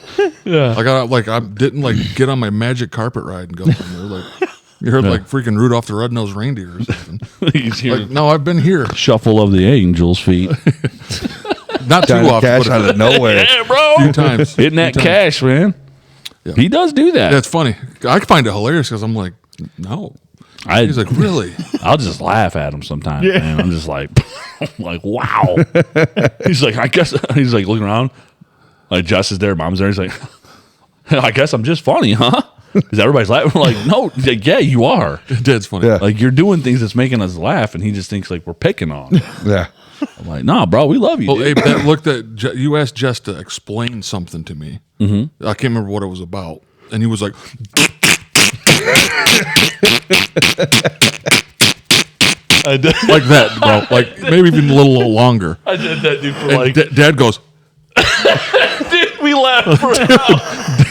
Yeah. I didn't like get on my magic carpet ride and go somewhere. Like you heard like freaking Rudolph the Red-Nosed Reindeer or something. He's here. Like, no, I've been here. Shuffle of the angels' feet. Not too Johnny often, Cash but out of nowhere. Yeah, bro. a few times. Hitting that Few times. cash, man. Yeah. He does do that. That's funny. I find it hilarious because I'm like, no. He's like, really? I'll just laugh at him sometimes, man. I'm just like, wow. He's like, I guess, he's like looking around. Like, Jess is there, Mom's there. He's like, I guess I'm just funny, huh? Because everybody's laughing. We're like, no, like, yeah, you are. Dad's funny. Yeah. Like, you're doing things that's making us laugh, and he just thinks like we're picking on him. Yeah. I'm like, nah, bro, we love you. Well, dude. Abe, that looked at you asked Jess to explain something to me. Mm-hmm. I can't remember what it was about, and he was like, I did, like that, bro. Like maybe even a little longer. I did that, dude, for And like, Dad goes, dude, we laughed for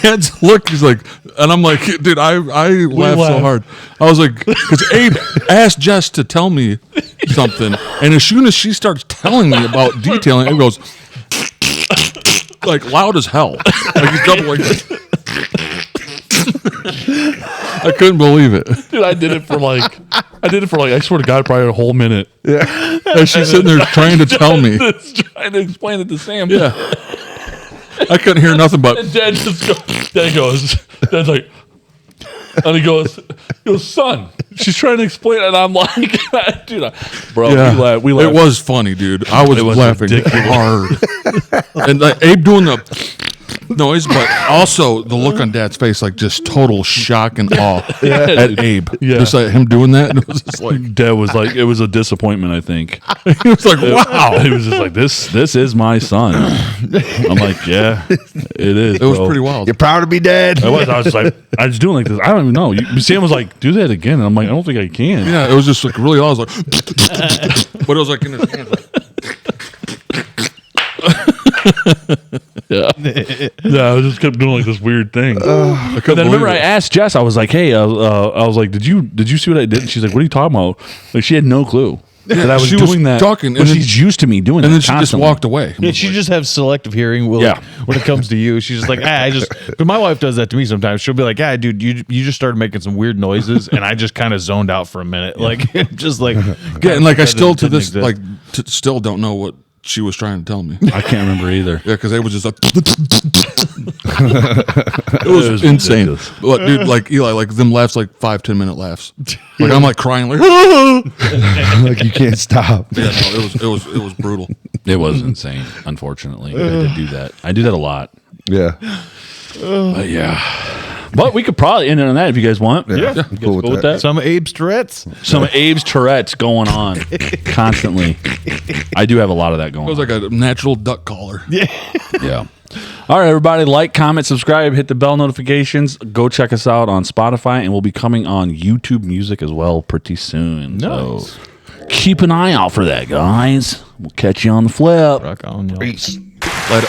Dad's look. He's like, and I'm like, dude, I laughed so laughed. hard. I was like, because Abe asked Jess to tell me something, and as soon as she starts telling me about detailing, Abe goes like loud as hell. Like he's double like this. I couldn't believe it. Dude, I did it for like, I swear to God, probably a whole minute. And she's sitting there trying to tell me. Trying to explain it to Sam. Yeah. I couldn't hear nothing but And Dad Dad's like, and he goes, son, she's trying to explain it. And I'm like, dude, bro, yeah. we laughed. It was funny, dude. I was laughing hard. And like, Abe doing the noise, but also the look on Dad's face, like just total shock and awe at Abe. Yeah. Just like him doing that. And it was just like, Dad was like, it was a disappointment, I think. he was like, wow. He was just like, this is my son. I'm like, yeah, it is. It was bro. pretty wild. You're proud of me, Dad. I was just like, I was doing like this. I don't even know. Sam was like, do that again. And I'm like, I don't think I can. Yeah, it was just like really loud. I was like, but it was like in his hands. Like, Yeah, I just kept doing like this weird thing. I couldn't Then remember, I believe it. asked Jess. I was like, "Hey, I was like, did you see what I did?" And she's like, "What are you talking about?" Like, she had no clue that I was she was doing that. talking, but and then- she's used to me doing And that. then she just constantly. walked away. Yeah, she just has selective hearing. Yeah. When it comes to you, she's just like, because my wife does that to me sometimes. She'll be like, dude, you just started making some weird noises, and I just kind of zoned out for a minute, like just like Yeah, and like I that still to didn't this exist. like still don't know what she was trying to tell me. I can't remember either. Yeah, because they was just like, it was insane. ridiculous. But dude, like Eli, like them laughs, like 5-10 minute laughs. Like I'm like crying, like Like you can't stop. yeah, no, it was brutal. It was insane. Unfortunately, I did do that. I do that a lot. Yeah. But yeah, but we could probably end it on that if you guys want. Yeah. You I'm guys cool with cool with that. that? some Abe's Tourette's. Some Abe's Tourette's going on constantly. I do have a lot of that going It was on. like a natural duck collar. Yeah. All right, everybody, like, comment, subscribe, hit the bell notifications. Go check us out on Spotify, and we'll be coming on YouTube Music as well pretty soon. Nice. So keep an eye out for that, guys. We'll catch you on the flip. Rock on, y'all. Peace. Later.